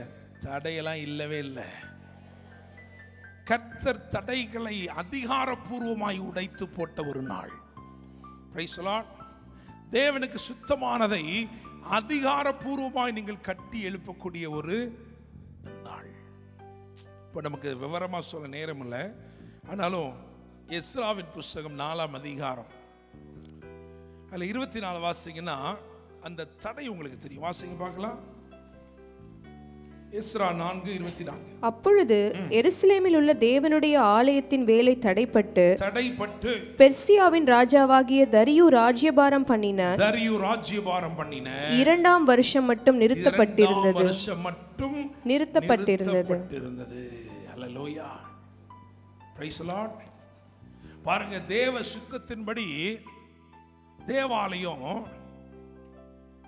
C: தடையெல்லாம் இல்லவே இல்லை. கர்த்தர் தடைகளை அதிகாரப்பூர்வமாய் உடைத்து போட்ட ஒரு நாள். Price the Lord. தேவனுக்கு சுத்தமானதை அதிகாரப்பூர்வமாய் நீங்கள் கட்டி எழுப்பக்கூடிய ஒரு நாள். இப்போ நமக்கு விவரமா சொல்ல நேரம் இல்லை, ஆனாலும் எஸ்ராவின் புஸ்தகம் 4ஆம் அதிகாரம் அதில் 24 வாசிங்கன்னா அந்த தடை உங்களுக்கு தெரியும். வாசிங்க பார்க்கலாம். எஸ்ரா 4:24.
E: அப்பொழுது எருசலேமில் உள்ள தேவனுடைய ஆலயத்தின் வேலை தடைப்பட்டு பெர்சியாவின் ராஜாவாகிய தரியு ராஜ்யபாரம் பண்ணின 2ஆம் வருஷம் மட்டும் நிறுத்தப்பட்டிருந்தது.
C: அல்லேலூயா. Praise the Lord. பாருங்க, தேவ சுத்தத்தின்படி தேவாலயம்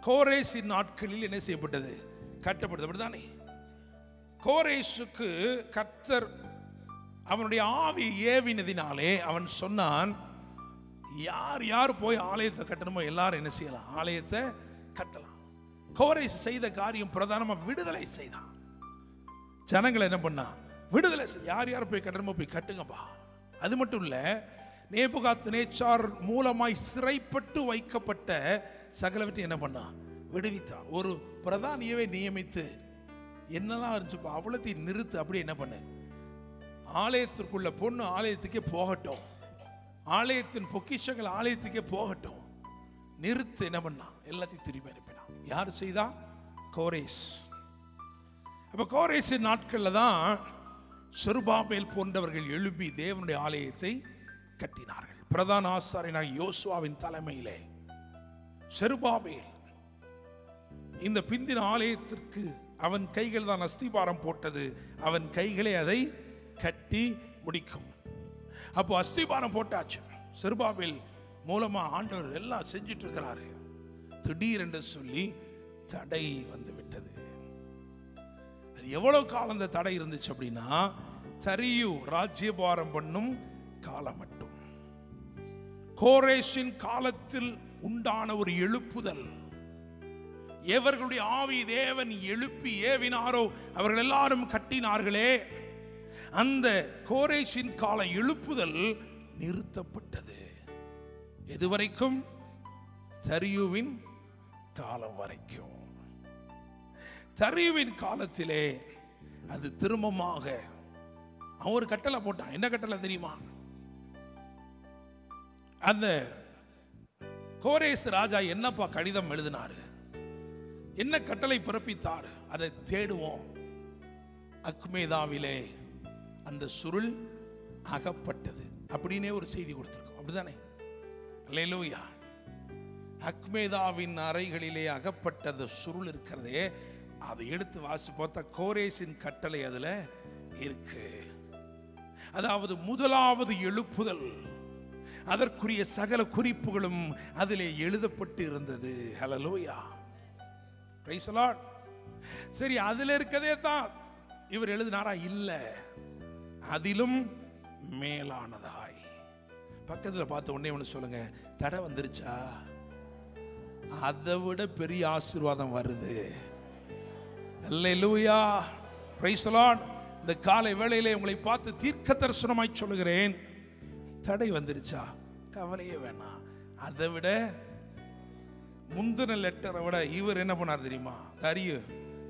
C: கோரேசின் நாட்களில் என்ன செய்யப்பட்டது? கட்டப்பட்டது. அப்படிதானே? கோரேசுக்கு கர்த்தர் அவனுடைய ஆவி ஏவினதினாலே அவன் சொன்னான், யார் யார் போய் ஆலயத்தை கட்டணுமோ எல்லாரும் என்ன செய்யலாம்? ஆலயத்தை கட்டலாம். கோரேஸ் செய்த காரியம் பிரதானமா விடுதலை செய்தான். ஜனங்களை என்ன பண்ணா? விடுதலை. யார் யார் போய் கட்டணுமோ போய் கட்டுங்கப்பா. அது மட்டும் இல்ல, நேபுகாத்நேச்சார் மூலமாய் சிறைப்பட்டு வைக்கப்பட்ட சகலவற்றை என்ன பண்ணா? விடுவித்தான். ஒரு பிரதானியவே நியமித்து என்னெல்லாம் இருந்துச்சுப்பா அவ்வளோத்தையும் நிறுத்து. அப்படியே என்ன பண்ணு? ஆலயத்திற்குள்ள பொண்ணு ஆலயத்துக்கே போகட்டும், ஆலயத்தின் பொக்கிஷங்கள் ஆலயத்துக்கே போகட்டும், நிறுத்து. என்ன பண்ணா? எல்லாத்தையும் திரும்பி அனுப்பினான். யார் செய்தா? கோரேஸ். அப்ப கோரேசின் நாட்கள்ல தான் செருபாபேல் போன்றவர்கள் எழுப்பி தேவனுடைய ஆலயத்தை கட்டினார்கள். பிரதான ஆசாரியனாகிய யோசுவாவின் தலைமையிலே செருபாபேல் இந்த பிந்தின ஆலயத்திற்கு அவன் கைகள் தான் அஸ்திபாரம் போட்டது. அவன் கைகளே அதை கட்டி முடிக்கும். அப்போ அஸ்திபாரம் போட்டாச்சு. செருபாபேல் மூலமா ஆண்டவர் எல்லாம் செஞ்சிட்டு இருக்கிறாரு. திடீரென்று சொல்லி தடை வந்து விட்டது. அது எவ்வளவு காலம் அந்த தடை இருந்துச்சு அப்படின்னா, தரியு ராஜ்யபாரம் பண்ணும் காலம் மட்டும். கோரேஷின் காலத்தில் உண்டான ஒரு எழுப்புதல். எவர்களுடைய ஆவி தேவன் எழுப்பி ஏவினாரோ அவர்கள் எல்லாரும் கட்டினார்களே, அந்த கோரேஷின் கால எழுப்புதல் நிறுத்தப்பட்டது. எதுவரைக்கும்? தரியுவின் காலம் வரைக்கும். தரியுவின் காலத்திலே அது திரும்பமாக அவன் ஒரு கட்டளை போட்டான். என்ன கட்டளை தெரியுமா? அந்த கோரேஸ் ராஜா என்னப்பா கடிதம் எழுதினாரு, என்ன கட்டளை பிறப்பித்தார், அதை தேடுவோம். அக்மேதாவிலே அந்த சுருள் அகப்பட்டது அப்படின்னே ஒரு செய்தி கொடுத்திருக்கோம். அப்படிதானே? அல்லேலூயா. அக்மேதாவின் அறைகளிலே அகப்பட்டது சுருள் இருக்கிறதே, அதை எடுத்து வாசி பார்த்தா கோரேசின் கட்டளை அதுல இருக்கு. அதாவது முதலாவது எழுப்புதல், அதற்குரிய சகல குறிப்புகளும் அதிலே எழுதப்பட்டு இருந்தது. ஹல்லேலூயா, பிரைஸ் தி லார்ட். சரி, அதுல இருக்கதே தான் இவர் எழுதினாரா? இல்ல, அதிலும் மேலானதாய். பக்கத்துல பார்த்த உடனே ஒன்று சொல்லுங்க, தடை வந்துருச்சா? அதை விட பெரிய ஆசீர்வாதம் வருது. அல்லேலூயா, பிரைஸ் தி லார்ட். இந்த காலை வேளையிலே உங்களை பார்த்து தீர்க்க தரிசனமாய் சொல்லுகிறேன், தடை வந்துருச்சா? கவலையே வேணாம். அதை விட முந்தின லெட்டரை விட இவர் என்ன பண்ணார் தெரியுமா? தரியு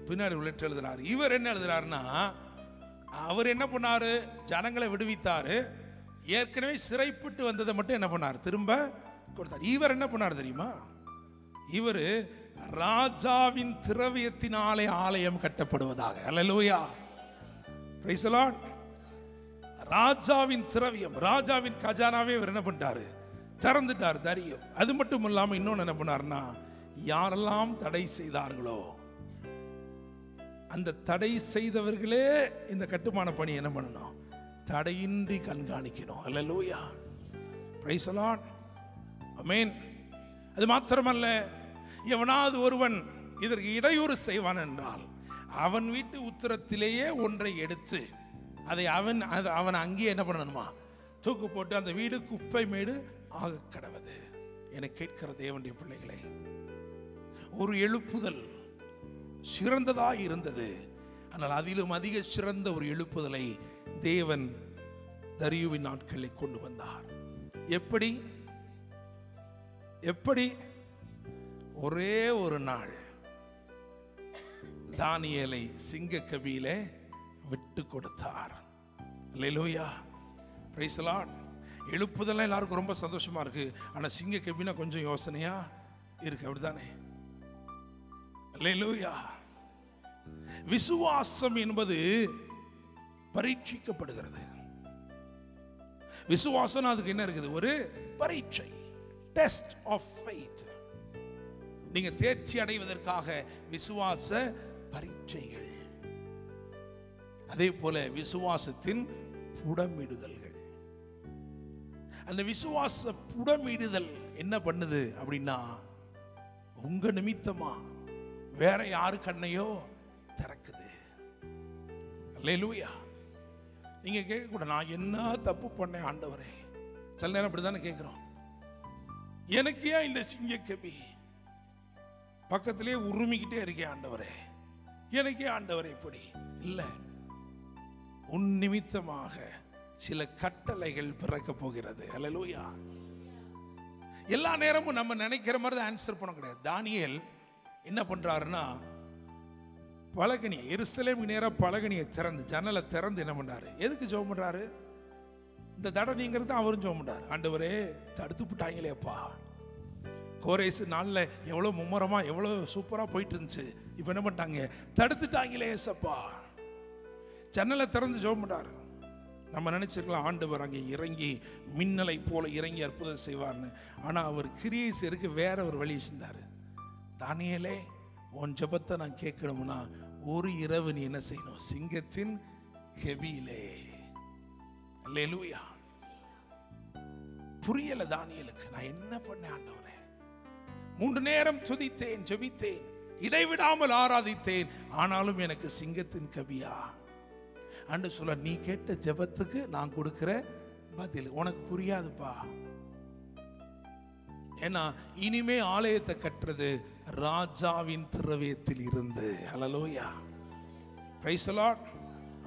C: பின்னாடி ஒரு லெட்டர் எழுதினார். இவர் என்ன எழுதுறாருன்னா, அவர் என்ன பண்ணாரு? ஜனங்களை விடுவித்தாரு. ஏற்கனவே சிறைப்பட்டு வந்ததை மட்டும் என்ன பண்ணார்? திரும்ப கொடுத்தார். இவர் என்ன பண்ணார் தெரியுமா? இவர் ராஜாவின் திரவியத்தினாலே ஆலயம் கட்டப்படுவதாக. அல்லேலூயா, பிரைஸ் தி லார்ட். ராஜாவின் திரவியம், ராஜாவின் கஜானாவே இவர் என்ன பண்ணிட்டாரு? திறந்துட்டார் தரியு. அது மட்டும் இல்லாம இன்னொன்னு என்ன பண்ணாருன்னா, யாரெல்லாம் தடை செய்தார்களோ அந்த தடை செய்தவர்களே இந்த கட்டுமான பணி என்ன பண்ணணும்? தடையின்றி கண்காணிக்கணும். அல்லேலூயா, பிரைஸ் தி லார்ட், ஆமென். அது மாத்திரமல்ல, எவனாவது ஒருவன் இதற்கு இடையூறு செய்வான் என்றால் அவன் வீட்டு உத்தரத்திலேயே ஒன்றை எடுத்து அதை அவன் அங்கேயே என்ன பண்ணணுமா? தூக்கு போட்டு அந்த வீடு குப்பை மேடு ஆக கடவது. என கேட்கிற தேவனுடைய பிள்ளைகளை, ஒரு எழுப்புதல் சிறந்ததாய் இருந்தது. ஆனால் அதிலும் அதிக சிறந்த ஒரு எழுப்புதலை தேவன் தரியுவின் நாட்களில் கொண்டு வந்தார். எப்படி? ஒரே ஒரு நாள் தானியேலை சிங்க கபியிலே விட்டு கொடுத்தார். அல்லேலூயா, பிரைஸ் தி லார்ட். எழுப்புதெல்லாம் எல்லாருக்கும் ரொம்ப சந்தோஷமா இருக்கு. ஆனா சிங்க கபினா கொஞ்சம் யோசனையா இருக்கு, அப்படித்தானே? அல்லேலூயா. விசுவாசம் என்பது பரீட்சிக்கப்படுகிறது. விசுவாசம் அதுக்கு என்ன இருக்குது? ஒரு பரீட்சை, டெஸ்ட் ஆஃப் ஃபெய்த். நீங்க தேர்ச்சி அடைவதற்காக விசுவாச பரீட்சைகள். அதே போல விசுவாசத்தின் புடமிடுதல்கள். அந்த விசுவாச புடமிடுதல் என்ன பண்ணுது அப்படின்னா, உங்க நிமித்தமா வேற யாரு கண்ணையோ திறக்குது. அல்லேலூயா. நீங்க கேட்க கூட, நான் என்ன தப்பு பண்ணேன் ஆண்டவரே? சில நேரம் அப்படித்தானே கேட்கிறோம். எனக்கு ஏன் இந்த சிங்க கபி பக்கத்திலே உருமிக்கிட்டே இருக்கேன் ஆண்டவரே? எனக்கே ஆண்டவரே இப்படி இல்லை. உன் நிமித்தமாக சில கட்டளைகள் பிறக்க போகிறது. அல்லேலூயா. எல்லா நேரமும் நம்ம நினைக்கிற மாதிரி தான் ஆன்சர் பண்ண கிடையாது. தானியேல் என்ன பண்றாருன்னா, பலகனி எருசலேமுக்கு நேராக பலகனியை திறந்து, ஜன்னலை திறந்து என்ன பண்றாரு? எதுக்கு ஜெபம் பண்றாரு? இந்த தடை நீங்கிறது அவரும் ஜெபம் பண்றாரு. ஆண்டவரே, தடுத்து விட்டாங்களேப்பா. கோரேசு நாளில் எவ்வளோ மும்முரமா எவ்வளோ சூப்பராக போயிட்டு இருந்துச்சு, இப்போ என்ன பண்ணிட்டாங்க? தடுத்துட்டாங்களே ஏசப்பா. ஜன்னலை திறந்து ஜெபம் பண்றாரு. நம்ம நினைச்சிருக்கலாம் ஆண்டவர் அங்கே இறங்கி மின்னலை போல இறங்கி அற்புதம் செய்வார்னு. ஆனால் அவர் கிரியை செய்யறதுக்கு வேற ஒரு வழி செஞ்சார். தானியேலே, உன் ஜெபத்தை நான் கேட்கணும்னா ஒரு இரவு நீ என்ன செய்யணும்? சிங்கத்தின் கெபியிலே. அல்லேலூயா. புரியல தானியேலுக்கு, நான் என்ன பண்ணேன் ஆண்டவரே? 3 நேரம் துதித்தேன், ஜெபித்தேன், இடைவிடாமல் ஆராதித்தேன், ஆனாலும் எனக்கு சிங்கத்தின் கபியா? அன்று சொல்ல, நீ கேட்ட ஜெபத்துக்கு நான் கொடுக்கிற பதில் உனக்கு புரியாதுப்பா. ஏன்னா இனிமே ஆலயத்தை கட்டுறது ராஜாவின் திரவியத்தில் இருந்து. ஹல்லேலூயா, பிரைஸ் தி லார்ட்,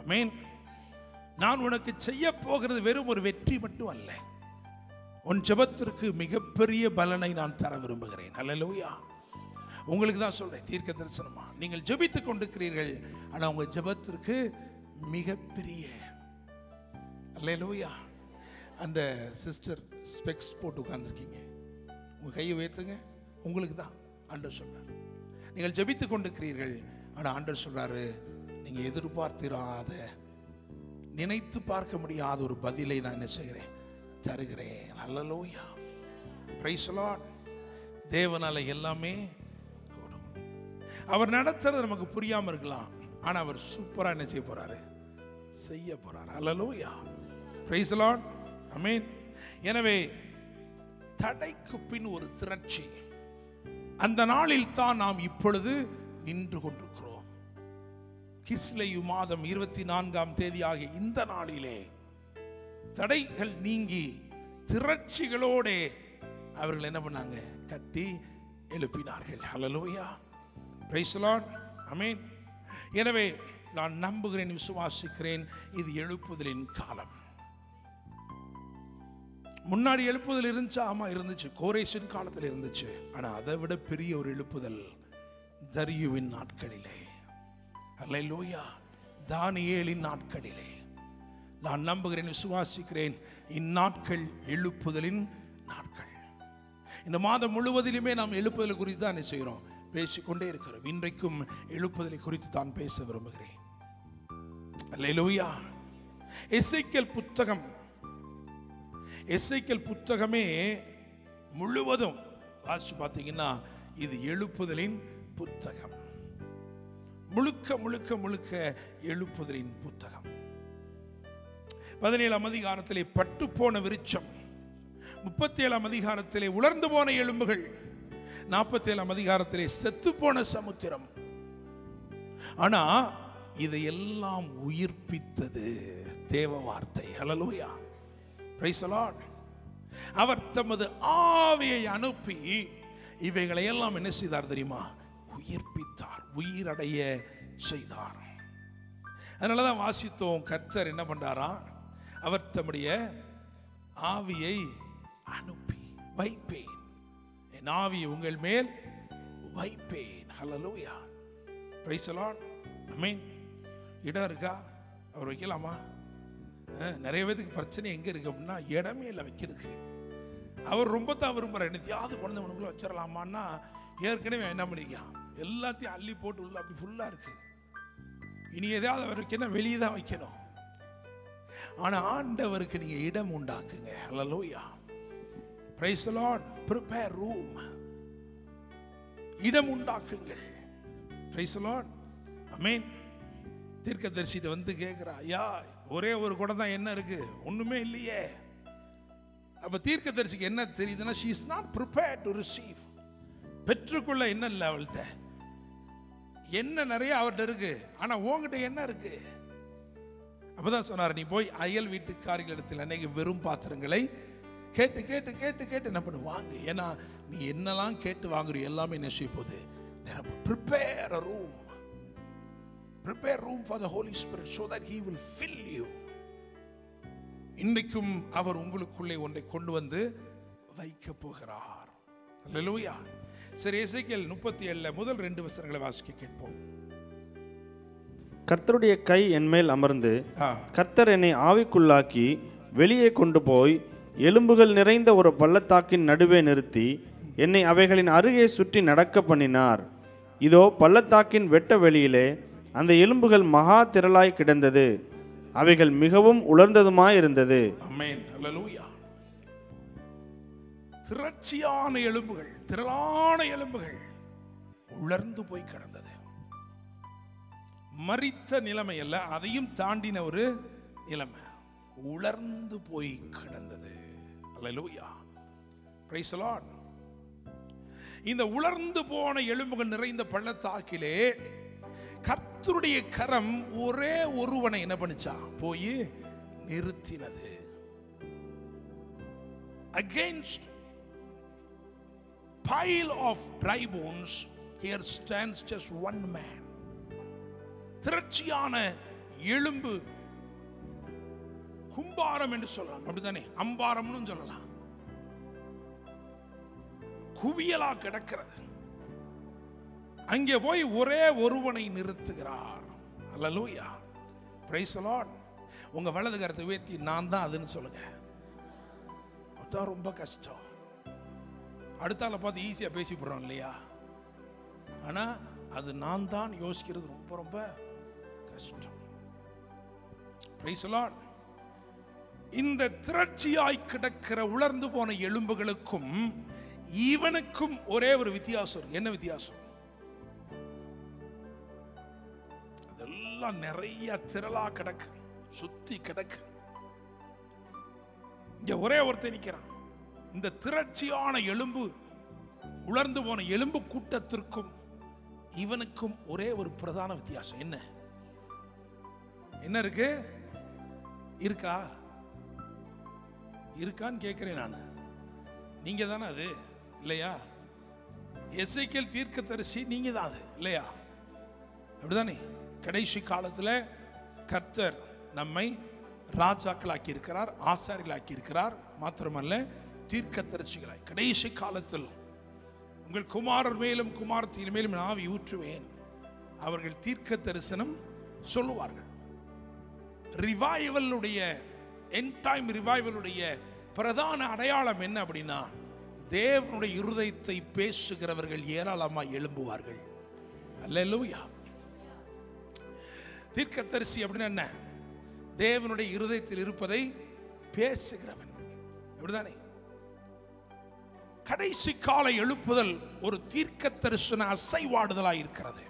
C: ஆமென். நான் உனக்கு செய்ய போகிறது வெறும் ஒரு வெற்றி மட்டும் அல்ல, உன் ஜெபத்திற்கு மிகப்பெரிய பலனை நான் தர விரும்புகிறேன். ஹல்லேலூயா. உங்களுக்கு தான் சொல்றேன், தீர்க்க தரிசனமா நீங்கள் ஜெபித்துக் கொண்டிருக்கிறீர்கள், ஆனால் உங்க ஜெபத்திற்கு மிகப்பெரிய. அல்லேலூயா. அந்த சிஸ்டர் ஸ்பெக்ஸ் போட்டு உட்கார்ந்துருக்கீங்க, உங்க கையை உயர்த்துங்க. உங்களுக்கு தான் ஆண்டவர் சொல்றார், நீங்கள் ஜெபித்துக் கொண்டிருக்கிறீர்கள், ஆனால் ஆண்டவர் சொல்றாரு, நீங்க எதிர்பார்த்திராத, நினைத்து பார்க்க முடியாத ஒரு பதிலை நான் என்ன செய்கிறேன்? தருகிறேன். அல்லேலூயா, பிரைஸ் தி லார்ட். தேவனால எல்லாமே கூடும். அவர் நடத்துறது நமக்கு புரியாம இருக்கலாம், ஆனா அவர் சூப்பரா என்ன செய்ய போறாரு? செய்ய போறார். அல்லேலூயா, பிரைஸ் தி லார்ட், ஆமென். எனவே தடைக்கு பின் ஒரு திரட்சி, அந்த நாளில் தான் நாம் இப்பொழுது நின்று கொண்டிருக்கிறோம். கிஸ்லேயு மாதம் 24ஆம் தேதி ஆகிய இந்த நாளிலே தடைகள் நீங்கி திரட்சிகளோட அவர்கள் என்ன பண்ணாங்க? கட்டி எழுப்பினார்கள். ஹல்லேலூயா, பிரைஸ் தி லார்ட், ஆமென். எனவே நான் நம்புகிறேன், விசுவாசிக்கிறேன், இது எழுப்புதலின் காலம். முன்னாடி எழுப்புதல் இருந்துச்சு, ஆமா இருந்துச்சு, கோரேசின் காலத்தில் இருந்துச்சு. ஆனா அதை விட பெரிய ஒரு எழுப்புதல் தரியுவின் நாட்களிலே, அல்லேலூயா, தானியேலின் நாட்களிலே. நான் நம்புகிறேன், விசுவாசிக்கிறேன், இந்நாட்கள் எழுப்புதலின் நாட்கள். இந்த மாதம் முழுவதிலுமே நாம் எழுப்புதலை குறித்து தான் என்ன செய்கிறோம்? பேசிக்கொண்டே இருக்கிறோம். இன்றைக்கும் எழுப்புதலை குறித்து தான் பேச விரும்புகிறேன். அல்லேலூயா. எசேக்கியேல் புத்தகம், எசேக்கியேல் புத்தகமே முழுவதும் வாசிச்சு பார்த்தீங்கன்னா இது எழுப்புதலின் புத்தகம். முழுக்க முழுக்க முழுக்க எழுப்புதலின் புத்தகம். 17ஆம் அதிகாரத்திலே பட்டு போன விருட்சம், 37ஆம் அதிகாரத்திலே உலர்ந்து போன எலும்புகள், 47ஆம் அதிகாரத்திலே செத்து போன சமுத்திரம். ஆனா இதையெல்லாம் உயிர்ப்பித்தது தேவ வார்த்தை. ஹல்லேலூயா, பிரைஸ் தி லார்ட். அவர் தமது ஆவியை அனுப்பி இவைகளை எல்லாம் என்ன செய்தார் தெரியுமா? உயிர்ப்பித்தார், உயிரடைய செய்தார். அதனாலதான் வாசித்தோம், கர்த்தர் என்ன பண்றாரா? அவர் தம்முடைய ஆவியை அனுப்பி வைப்பேன், என் ஆவியை உங்கள் மேல் வைப்பேன். ஹல்லேலூயா, பிரைஸ் தி லார்ட், ஆமென். இடம் இருக்கா? அவர் வைக்கலாமா? நிறைய பேருக்கு பிரச்சனை எங்க இருக்கு அப்படின்னா இடமே இல்லை வைக்கிறதுக்கு. அவர் ரொம்ப தான் விரும்புறார், என்னத்தையாவது குழந்தை உனக்குள்ள வச்சிடலாமான்னா ஏற்கனவே என்ன பண்ணிருக்கான்? எல்லாத்தையும் அள்ளி போட்டு உள்ள அப்படி ஃபுல்லா இருக்கு. இனி எதாவது அவருக்கு என்ன வெளியே தான் வைக்கணும். ஆனா ஆண்டவருக்கு நீங்க இடம் உண்டாக்குங்க. ஹல்லேலூயா, praise the Lord. prepare room, இடம் உண்டாக்குங்கள். பிரைஸ் தி லார்ட், ஆமென். தீர்க்கதரிசிட்ட வந்து கேட்கிறா, ஐயா ஒரே ஒரு குடம் தான் என்ன இருக்கு? ஒண்ணுமே இல்லையே. அப்ப தீர்க்கதரிசிக்கு என்ன தெரியுதுன்னா, she is not prepared to receive. பெற்றுக்கொள்ள என்ன இல்லை அவள்கிட்ட, என்ன நிறைய அவர்கிட்ட இருக்கு, ஆனா உங்ககிட்ட என்ன இருக்கு? அப்பதான் சொன்னார், நீ போய் அயல் வீட்டுக்காரிகளிடத்தில் அன்னைக்கு வெறும் பாத்திரங்களை கேட்டு கேட்டு கேட்டு கேட்டு என்ன பண்ணு வாங்கு. ஏன்னா நீ என்னெல்லாம் கேட்டு வாங்குறியோ எல்லாமே என்ன செய்ய போகுது? prepare a room, prepare room for the Holy Spirit so that he will fill you. இன்றைக்கும் அவர் உங்களுக்குள்ளே ஒன்றை கொண்டு வந்து வைக்க போகிறார். அல்லேலூயா. சரி, எசேக்கியேல் 37 முதல் 2 வசனங்களை வாசிக்க கேட்போம்.
D: கர்த்தருடைய கை என்மேல் அமர்ந்து கர்த்தர் என்னை ஆவிக்குள்ளாக்கி வெளியே கொண்டு போய் எலும்புகள் நிறைந்த ஒரு பள்ளத்தாக்கின் நடுவே நிறுத்தி என்னை அவைகளின் அருகே சுற்றி நடக்க பண்ணினார். இதோ பள்ளத்தாக்கின் வெட்ட வெளியிலே அந்த எலும்புகள் மகா திரளாய் கிடந்தது, அவைகள் மிகவும் உலர்ந்ததுமாயிருந்தது.
C: ஆமென், அல்லேலூயா. திரட்சியான எலும்புகள், திரளான எலும்புகள் உலர்ந்து போய் கிடந்தது. மரித்த நிலைமை அல்ல, அதையும் தாண்டின ஒரு நிலைமை, உலர்ந்து போய் கிடந்தது. அல்லேலூயா, பிரைஸ் தி லார்ட். இந்த உலர்ந்து போன எலும்புகள் நிறைந்த பள்ளத்தாக்கிலே கர்த்தருடைய கரம் ஒரே ஒருவனை என்ன பண்ணுச்சா? போய் நிறுத்தினது. Against pile of dry bones here stands just one man. திரட்சியான எலும்பு கும்பாரம் என்று சொல்லலாம், அப்படித்தானே? அம்பாரம்னு சொல்லலாம். குவியலா கிடக்கிறது. அங்கே போய் ஒரே ஒருவனை நிறுத்துகிறார். அல்லேலூயா, பிரைஸ் தி லார்ட். உங்க வலது கரத்தை உயர்த்தி நான் தான் அதுன்னு சொல்லுங்க. அதான் ரொம்ப கஷ்டம். அடுத்தால பார்த்து ஈஸியா பேசி போடுறோம் இல்லையா? ஆனா அது நான் தான் யோசிக்கிறது ரொம்ப ரொம்ப கஷ்டம். Price the Lord. இந்த திரட்சியாய் கிடக்கிற உலர்ந்து போன எலும்புகளுக்கும் இவனுக்கும் ஒரே ஒரு வித்தியாசம். என்ன வித்தியாசம்? அதெல்லாம் நிறைய திரளா கிடக்கு, சுத்தி கிடக்கு. இங்க ஒரே ஒருத்தன் நிக்கிறான். இந்த திரட்சியான எலும்பு, உலர்ந்து போன எலும்பு கூட்டத்திற்கும் இவனுக்கும் ஒரே ஒரு பிரதான வித்தியாசம். என்ன என்ன இருக்கு? இருக்கா? இருக்கான்னு கேட்கிறேன் நான். நீங்க தானே அது, இல்லையா? எசேக்கியேல் தீர்க்கதரிசி நீங்க தான் அது, இல்லையா? அப்படிதானே? கடைசி காலத்துல கர்த்தர் நம்மை ராஜாக்களாக்கி இருக்கிறார், ஆசாரிகளாக்கி இருக்கிறார். மாத்திரமல்ல, தீர்க்கதரிசிகளாய் கடைசி காலத்தில் உங்கள் குமாரர் மேலும் குமாரத்தின் மேலும் ஆவி ஊற்றுவேன், அவர்கள் தீர்க்க தரிசனம் சொல்லுவார்கள். ரிவைவலுடைய, எண்ட் டைம் ரிவைவலுடைய பிரதான அடையாளம் என்ன அப்படின்னா, தேவனுடைய இருதயத்தை பேசுகிறவர்கள் ஏராளமாய் எழும்புவார்கள். அல்லேலூயா. தீர்க்கதரிசி அப்படின்னா என்ன? தேவனுடைய இருதயத்தில் இருப்பதை பேசுகிறவன், அப்படிதானே? கடைசி கால எழுப்புதல் ஒரு தீர்க்க தரிசன அசைவாடுதலாய் இருக்கிறது.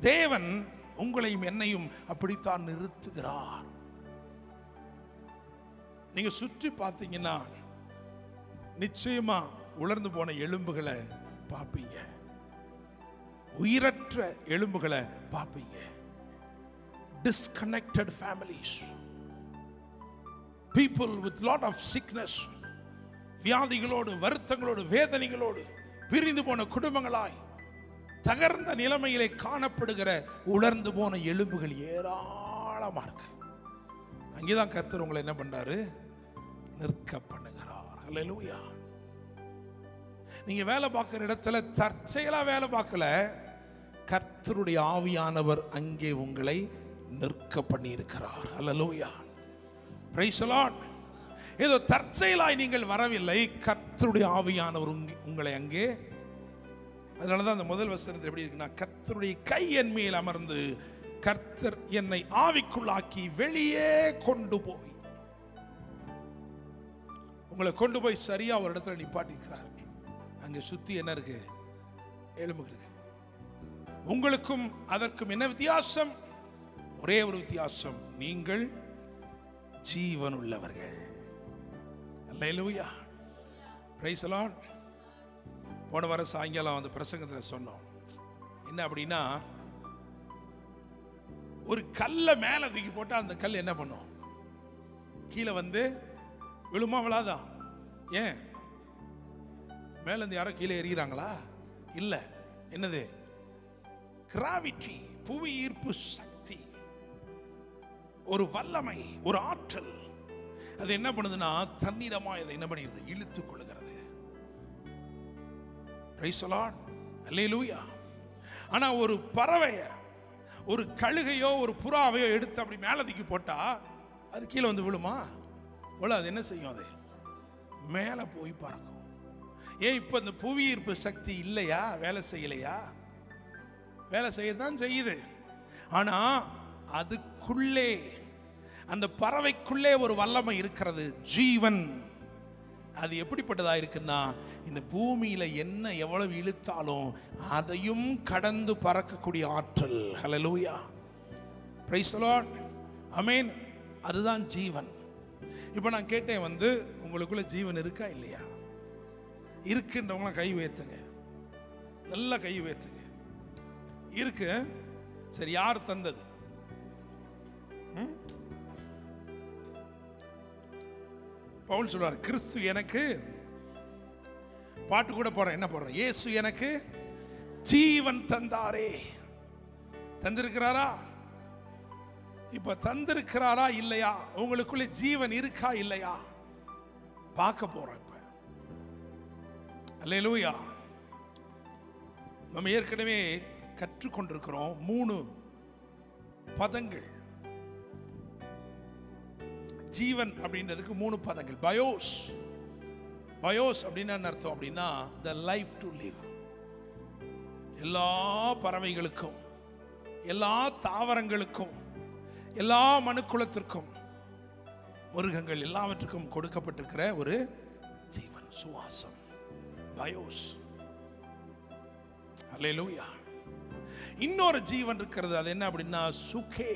C: தேவன் உங்களையும் என்னையும் அப்படித்தான் நிறுத்துகிறார். நீங்க சுற்றி பார்த்தீங்கன்னா நிச்சயமா உலர்ந்து போன எலும்புகளை பார்ப்பீங்க, உயிரற்ற எலும்புகளை பார்ப்பீங்க. Disconnected families, people with lot of sickness, வியாதிகளோடு, வருத்தங்களோடு, வேதனைகளோடு பிரிந்து போன குடும்பங்களாய் தகர்ந்த நிலைமையிலே காணப்படுகிற உலர்ந்து போன எலும்புகள் ஏராளமா இருக்கு. அங்கேதான் கர்த்தர் உங்களை என்ன பண்றாரு? நிற்க பண்ணுகிறார். அல்லேலூயா. நீங்க வேலை பார்க்கிற இடத்துல தற்செயலா வேலை பார்க்கல, கர்த்தருடைய ஆவியானவர் அங்கே உங்களை நிற்க பண்ணி இருக்கிறார். அல்லேலூயா. Praise the Lord. ஏதோ தற்செயலாய் நீங்கள் வரவில்லை, கர்த்தருடைய ஆவியானவர் உங்களை அங்கே. அதனாலதான் அந்த முதல் வசனத்தில் எப்படி இருக்குன்னா, கர்த்தருடைய கை என் மேல் அமர்ந்து கர்த்தர் என்னை ஆவிக்குள்ளாக்கி வெளியே கொண்டு போய், உங்களை கொண்டு போய் சரியா ஒரு இடத்துல நிப்பாட்டிக்கிறார். அங்க சுத்தி என்ன இருக்கு? எலும்பு இருக்கு. உங்களுக்கும் அதற்கும் என்ன வித்தியாசம்? ஒரே ஒரு வித்தியாசம், நீங்கள் ஜீவன் உள்ளவர்கள். அல்லேலூயா. Praise the Lord. போன வாரம் சாயங்காலம் அந்த பிரசங்கத்தில் சொன்னோம். என்ன அப்படின்னா, ஒரு கல்லை மேலே தூக்கி போட்டால் அந்த கல் என்ன பண்ணும்? கீழே வந்து விழுமா விழாதா? ஏன்? மேல இருந்து யாரோ கீழே எறிகிறாங்களா? இல்ல. என்னது? கிராவிட்டி, புவி ஈர்ப்பு சக்தி, ஒரு வல்லமை, ஒரு ஆற்றல். அது என்ன பண்ணுதுன்னா, தண்ணீரமா இதை என்ன பண்ணிடுது? இழுத்துக் கொள்ளுகிறது. Praise the Lord. அல்லேலூயா. ஆனா ஒரு பறவைய, ஒரு கழுகையோ ஒரு புறாவையோ எடுத்து அப்படி மேல தூக்கி போட்டா அது கீழே வந்து விழுமா? அது என்ன செய்யும்? அது மேல போய் பறக்கும். ஏன்? இப்ப இந்த புவி ஈர்ப்பு சக்தி இல்லையா? வேலை செய்யலையா? வேலை செய்யத்தான் செய்யுது. ஆனா அதுக்குள்ளே, அந்த பறவைக்குள்ளே ஒரு வல்லமை இருக்கிறது, ஜீவன். அது எப்படிப்பட்டதா இருக்குன்னா, இந்த பூமியில என்ன எவ்வளவு இழுத்தாலும் அதையும் கடந்து பறக்கக்கூடிய ஆற்றல். ஹல்லேலூயா. Praise the Lord. ஆமென். அதுதான் ஜீவன். இப்போ நான் கேட்டேன், வந்து உங்களுக்குள்ள ஜீவன் இருக்கா இல்லையா? இருக்குன்றவங்க கை உயர்த்துங்க, நல்லா கை உயர்த்துங்க. இருக்கு. சரி, யார் தந்தது? பவுல் சொல்றார், கிறிஸ்து எனக்கு, பாட்டு கூட போறேன், என்ன போடுறேன்? இயேசு எனக்கு ஜீவன் தந்தாரே. தந்திருக்கிறாரா? இப்ப தந்திருக்கிறாரா இல்லையா? உங்களுக்குள்ள ஜீவன் இருக்கா இல்லையா பார்க்க போறோம் இப்ப. அல்லேலூயா. நம்ம ஏற்கனவே கற்றுக்கொண்டிருக்கிறோம் 3 பதங்கள். ஜீவன் அப்படின்றதுக்கு 3 பதங்கள். பயோஸ். பயோஸ் அப்படின்னா என்ன அர்த்தம் அப்படின்னா, the life to live. எல்லா பறவைகளுக்கும், எல்லா தாவரங்களுக்கும், எல்லா மனுக்குலத்திற்கும், மிருகங்கள் எல்லாவற்றுக்கும் கொடுக்கப்பட்டிருக்கிற ஒரு ஜீவன், சுவாசம். பயோஸ். அல்லேலூயா. இன்னொரு ஜீவன் இருக்கிறது. அது என்ன அப்படின்னா சுகே.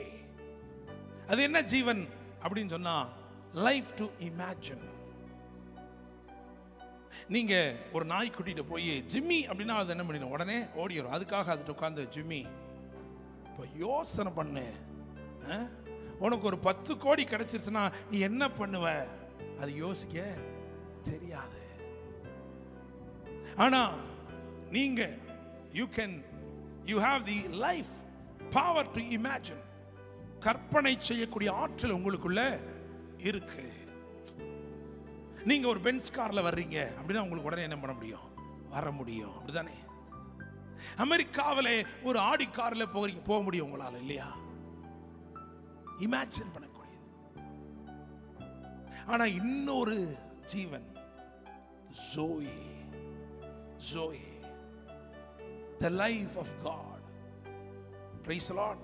C: அது என்ன ஜீவன் அப்படின்னு சொன்னா லைஃப் டு இமேஜின். நீங்க ஒரு நாய் கூட்டிட்டு போய் ஜிம்மி அப்படின்னா அது என்ன பண்ணிடும், உடனே ஓடி வரும். அதுக்காக அதுட்டு உட்காந்து ஜிம்மி. இப்போ யோசனை பண்ணு, உனக்கு ஒரு 10 கோடி கிடைச்சிருச்சுன்னா நீ என்ன பண்ணுவ? அது யோசிக்க தெரியாது. ஆனா நீங்க you have the life power to imagine. கற்பனை செய்யக்கூடிய ஆற்றல் உங்களுக்குள்ள இருக்கு. நீங்க ஒரு பென்ஸ் கார்ல வர்றீங்க அப்படின்னா உங்களுக்கு உடனே என்ன பண்ண முடியும், வர முடியும். அப்படிதானே? அமெரிக்காவிலே ஒரு ஆடி கார்ல போக முடியும் உங்களால, இல்லையா? இமேஜின் பண்ணக்கூடியது. ஆனா இன்னொரு ஜீவன் zoe. Zoe, the life of God. Praise the Lord.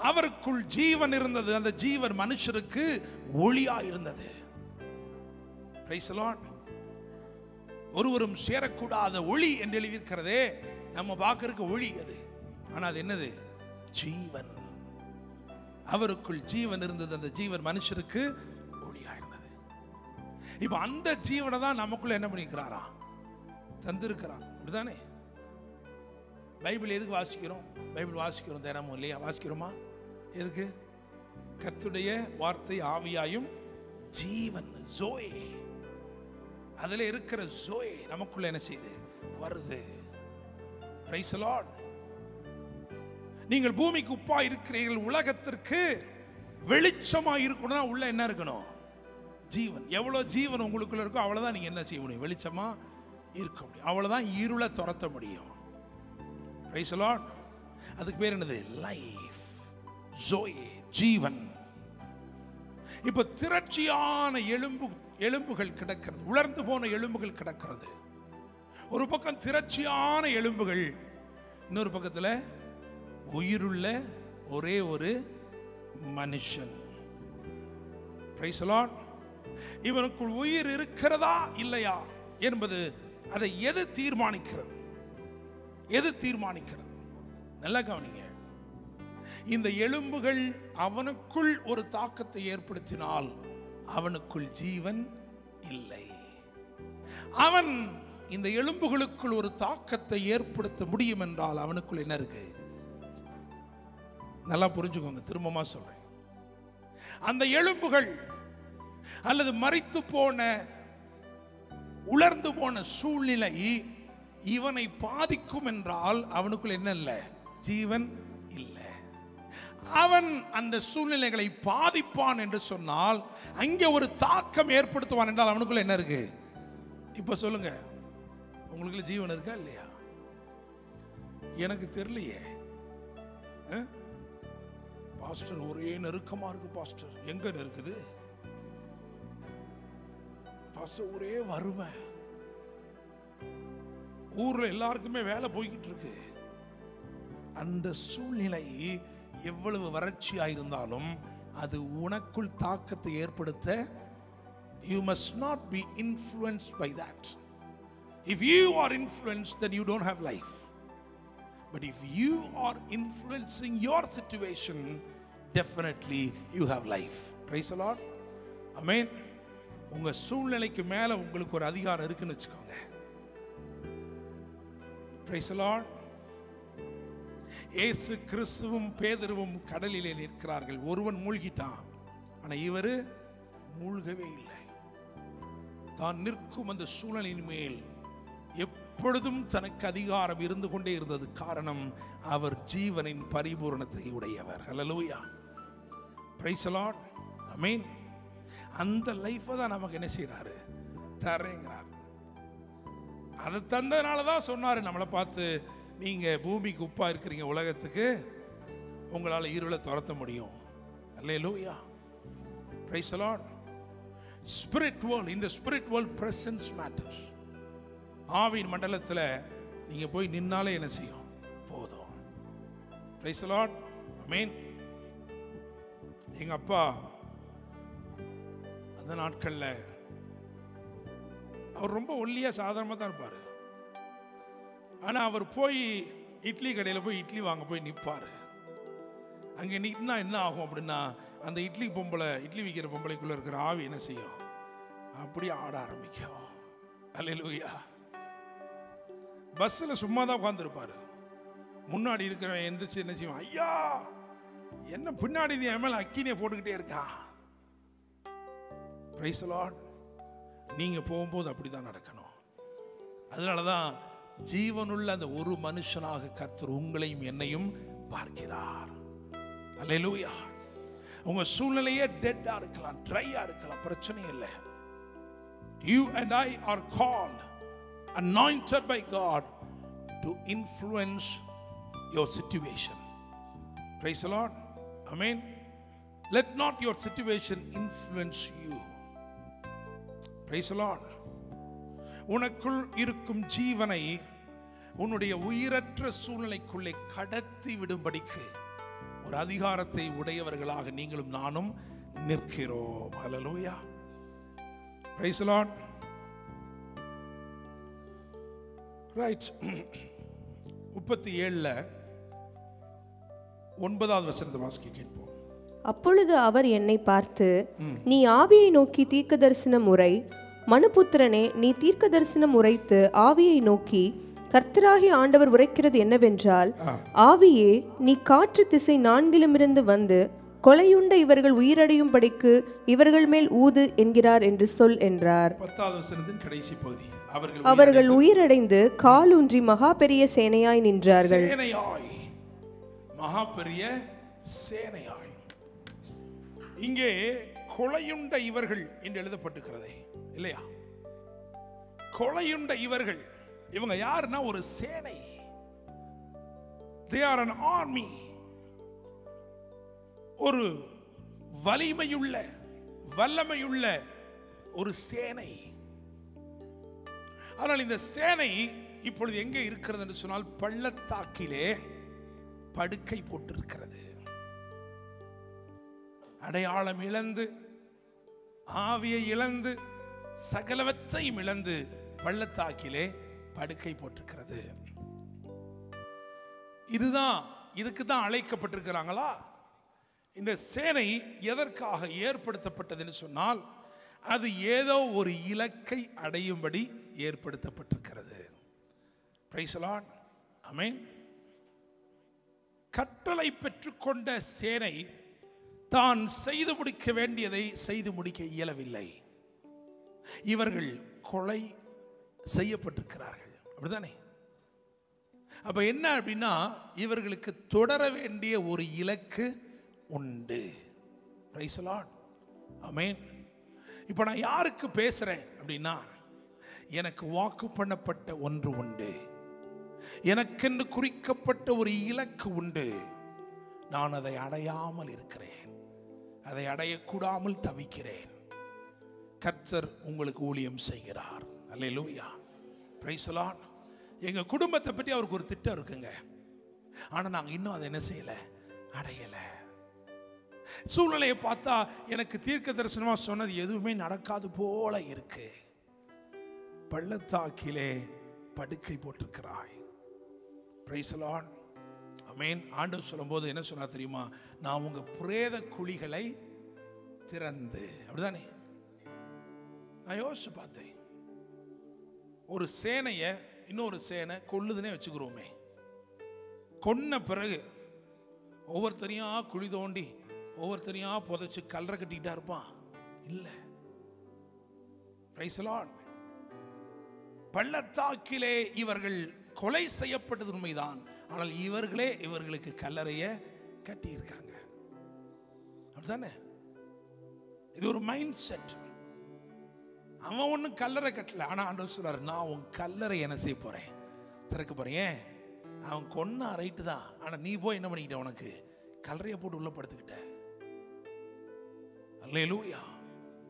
C: அவருக்குள் ஜீவன் இருந்தது. அந்த ஜீவன் மனுஷருக்கு ஒளியா இருந்தது. Praise the Lord. ஒருவரும் சேரக்கூடாத ஒளி என்று எழுதியிருக்கிறதே, நம்ம பார்க்கறதுக்கு ஒளி அது. ஆனா அது என்னது? ஜீவன். அவருக்குள் ஜீவன் இருந்தது. அந்த ஜீவன் மனுஷருக்கு ஒளியா இருந்தது. இப்ப அந்த ஜீவனை தான் நமக்குள்ள என்ன பண்ணிக்கிறாரா, தந்திருக்கிறான். அப்படிதானே? பைபிள் எதுக்கு வாசிக்கிறோம்? பைபிள் வாசிக்கிறோம் தினமும், இல்லையா? வாசிக்கிறோமா? எதுக்கு? கர்த்தருடைய வார்த்தை ஆவியாயும் ஜீவன், ஜோயே. அதுல இருக்கிற ஜோயே நமக்குள்ள என்ன செய்யுது, வருது. Price the Lord. நீங்கள் பூமிக்கு உப்பா இருக்கிறீர்கள், உலகத்திற்கு வெளிச்சமா இருக்கணும்னா உள்ள என்ன இருக்கணும்? ஜீவன். எவ்வளவு ஜீவன் உங்களுக்குள்ள இருக்கோ அவ்வளவுதான் நீங்க என்ன செய்ய முடியும், வெளிச்சமா இருக்க முடியும். அவ்வளவுதான் இருளை துரத்த முடியும். Price the Lord. அதுக்கு பேர் என்னது? லைஃப், ஜோயே, ஜீவன். இப்ப திரட்சியான எலும்புகள் கிடக்கிறது, உலர்ந்து போன எலும்புகள் கிடக்கிறது. ஒரு பக்கம் திரட்சியான எலும்புகள், இன்னொரு பக்கத்தில் உயிருள்ள ஒரே ஒரு மனுஷன். Price the Lord. இவனுக்குள் உயிர் இருக்கிறதா இல்லையா என்பது அதை எது தீர்மானிக்கிறது? எது தீர்மானிக்கிறது? நல்லா கவனிங்க. இந்த எலும்புகள் அவனுக்குள் ஒரு தாக்கத்தை ஏற்படுத்தினால் அவனுக்குள் ஜீவன் இல்லை. அவன் இந்த எலும்புகளுக்குள் ஒரு தாக்கத்தை ஏற்படுத்த முடியும் என்றால் அவனுக்குள் என்ன இருக்கு? நல்லா புரிஞ்சுக்கோங்க, திரும்பமா சொல்றேன். அந்த எலும்புகள் அல்லது மரித்து போன, உலர்ந்து போன சூழ்நிலை இவனை பாதிக்கும் என்றால் அவனுக்குள் என்ன இல்லை? ஜீவன் இல்லை. அவன் அந்த சூழ்நிலைகளை பாதிப்பான் என்று சொன்னால், அங்கே ஒரு தாக்கம் ஏற்படுத்துவான் என்றால் அவனுக்குள்ள என்ன இருக்கு? இப்ப சொல்லுங்க, உங்களுக்குள்ள ஜீவன் இருக்கா இல்லையா? எனக்கு தெரியலையே. பாஸ்டர் ஒரே நெருக்கமா இருக்கு. பாஸ்டர் எங்க இருக்குது? பாஸ்டர் ஒரே வறுமை, ஊர்ல எல்லாருக்குமே வேலை போய்கிட்டு இருக்கு. அந்த சூழ்நிலை எவ்வளவு வறட்சியா இருந்தாலும் அது உனக்குள் தாக்கத்தை ஏற்படுத்த, you must not be influenced by that. If you are influenced, then you don't have life. But if you are influencing your situation, definitely you have life. Praise the Lord. Amen. உங்க சூழ்நிலைக்கு மேல உங்களுக்கு ஒரு அதிகாரம் இருக்குன்னு வச்சுக்கோங்க. Praise the Lord. இயேசு கிறிஸ்துவும் பேதுருவும் கடலிலே நிற்கிறார்கள். ஒருவன் மூழ்கிட்டான், ஆனா இவர் மூழ்கவே இல்லை. தான் நிற்கும் அந்த சூழ்நிலையின் மேல் எப்பொழுதும் தனக்கு அதிகாரம் இருந்து கொண்டே இருந்தது. காரணம், அவர் ஜீவனின் பரிபூரணத்தை உடையவர். ஹல்லேலூயா. Praise the Lord. ஆமென். அந்த லைஃபை தான் நமக்கு என்ன செய்யறாரு? தரேங்கிறார். அதை தந்ததுனால தான் சொன்னாரு நம்மளை பார்த்து, நீங்க பூமிக்கு உப்பா இருக்கிறீங்க, உலகத்துக்கு உங்களால் இருளை துரத்த முடியும். அல்லேலூயா. Praise the Lord. Spirit world, இந்த ஸ்பிரிட் வேர்ல்ட் பிரசன்ஸ் மேட்டர்ஸ். ஆவின் மண்டலத்தில் நீங்க போய் நின்னாலே என்ன செய்யும்? போதும். Praise the Lord. ஆமென். எங்க அப்பா அந்த நாட்கள்ல அவர் ரொம்ப ஒல்லியா சாதாரணமாக தான் இருப்பார். ஆனால் அவர் போய் இட்லி கடையில் போய் இட்லி வாங்க போய் நிற்பார். அங்கே நின்னா என்ன ஆகும் அப்படின்னா, அந்த இட்லி விற்கிற பொம்பளைக்குள்ளே இருக்கிற ஆவி என்ன செய்யும்? அப்படியே ஆட ஆரம்பிக்கும். அல்லேலூயா. பஸ்ஸில் சும்மா தான் உட்காந்துருப்பாரு. முன்னாடி இருக்கிறவன் எந்திரிச்சு என்ன செய்வான்? ஐயா, என்ன பின்னாடி நீ என் மேல அக்கினியை போட்டுக்கிட்டே இருக்கா? Price the Lord. நீங்க போகும்போது அப்படிதான் நடக்கணும். அதனாலதான் ஜீவனுள்ள அந்த ஒரு மனுஷனாக கர்த்தர் உங்களையும் என்னையும் பார்க்கிறார். அல்லேலூயா. உங்க சூழ்நிலையே டெட்டா இருக்கலாம், ட்ரையா இருக்கலாம், பிரச்சனை இல்லை. You and I are called, anointed by God to influence your situation. Praise the Lord. Amen. Let not your situation influence you. Praise the Lord. உனக்குள் இருக்கும் ஜீவனை உன்னுடைய உயிரற்ற சூழ்நிலைக்குள்ளே கடத்தி விடும்படிக்கு ஒரு அதிகாரத்தை உடையவர்களாக நீங்களும் நானும் நிற்கிறோம். ஹல்லேலூயா. Praise the Lord. Right. 37 9வது வசனத்தை வாசிக்க கேட்போம்.
E: அப்பொழுது அவர் என்னை பார்த்து, நீ ஆவியை நோக்கி தீர்க்க தரிசனம் உரை, மனுபுத்திரனே, நீ தீர்க்க தரிசனம் உரைத்து ஆவியை நோக்கி, கர்த்தராகிய ஆண்டவர் உரைக்கிறது என்னவென்றால், ஆவியே, நீ காற்று திசை நான்கிலுமிருந்து வந்து கொலையுண்ட இவர்கள் உயிரடையும்படிக்கு இவர்கள் மேல் ஊது என்கிறார் என்று சொல் என்றார்.
C: 10வது வசனத்தின் கடைசி பகுதி.
E: அவர்கள் உயிரடைந்து காலூன்றி மகா பெரிய சேனையாய் நின்றார்கள்.
C: மகா பெரிய சேனையாய். இங்கே கொலையுண்ட இவர்கள் என்று எழுதப்பட்டிருக்கிறதே இல்லையா? கொலையுண்ட இவர்கள், இவங்க யாருன்னா ஒரு சேனை. They are an army. ஒரு வலிமையுள்ள வல்லமையுள்ள ஒரு சேனை. ஆனால் இந்த சேனை இப்பொழுது எங்கே இருக்கிறது என்று சொன்னால், பள்ளத்தாக்கிலே படுக்கை போட்டிருக்கிறது. அடையாளம் இழந்து, ஆவியை இழந்து, சகலவற்றையும் இழந்து பள்ளத்தாக்கிலே படுக்கை போட்டிருக்கிறது. இதுக்கு தான் அழைக்கப்பட்டிருக்கிறாங்களா? இந்த சேனை எதற்காக ஏற்படுத்தப்பட்டதுன்னு சொன்னால், அது ஏதோ ஒரு இலக்கை அடையும்படி ஏற்படுத்தப்பட்டிருக்கிறது. Price the Lord. ஆமென். கட்டளை பெற்றுக்கொண்ட சேனை தான் செய்து முடிக்க வேண்டியதை செய்து முடிக்க இயலவில்லை. இவர்கள் கொலை செய்யப்பட்டிருக்கிறார்கள். அப்படிதானே? அப்ப என்ன அப்படின்னா, இவர்களுக்கு தொடர வேண்டிய ஒரு இலக்கு உண்டு. Praise the Lord. ஆமென். இப்போ நான் யாருக்கு பேசுறேன் அப்படின்னா, எனக்கு வாக்கு பண்ணப்பட்ட ஒன்று உண்டு, எனக்கென்று குறிக்கப்பட்ட ஒரு இலக்கு உண்டு. நான் அதை அடையாமல் இருக்கிறேன், அதை அடையக்கூடாமல் தவிக்கிறேன். கர்த்தர் உங்களுக்கு ஊழியம் செய்கிறார். அல்லேலூயா. Praise the Lord. எங்க குடும்பத்தை பற்றி அவருக்கு ஒரு திட்டம் இருக்குங்க. ஆனா நாங்க இன்னும் அதை என்ன செய்யல, அடையல. சூழ்நிலையை பார்த்தா எனக்கு தீர்க்க தரிசனமா சொன்னது எதுவுமே நடக்காது போல இருக்கு. பள்ளத்தாக்கிலே படுக்கை போட்டிருக்கிறாய். Price the Lord. ஆமென். ஆண்டவர் சொல்லும்போது என்ன சொன்னா தெரியுமா? நான் உங்க பிரேத குழிகளை திறந்து. அப்படிதானே? நான் யோசிச்சு பார்த்தேன், ஒரு சேனைய இன்னொரு சேனை கொல்லுதுன்னே வச்சுக்கிறோமே. கொன்ன பிறகு ஒவ்வொருத்தரையா குழி தோண்டி ஒவ்வொருத்தரையா புதைச்சு கல்லறை கட்டிக்கிட்டா இருப்பான்? இல்லை. Price the Lord. பள்ளத்தாக்கிலே இவர்கள் கொலை செய்யப்பட்டது உண்மைதான். ஆனால் இவர்களே இவர்களுக்கு கல்லறைய கட்டி இருக்காங்க. அப்படிதானே? இது ஒரு மைண்ட் செட். அவன் ஒன்னும் கல்லறை கட்டல. ஆனா ஆண்டவர் சொல்றாரு, நான் உன் கல்லறை என்ன செய்ய போறேன், திறக்க போறேன். அவன் கொன்னா ரைட்டு தான், ஆனா நீ போய் என்ன பண்ணிக்கிட்ட, உனக்கு கல்லறைய போட்டு உள்ள படுத்துக்கிட்ட. அல்லேலூயா.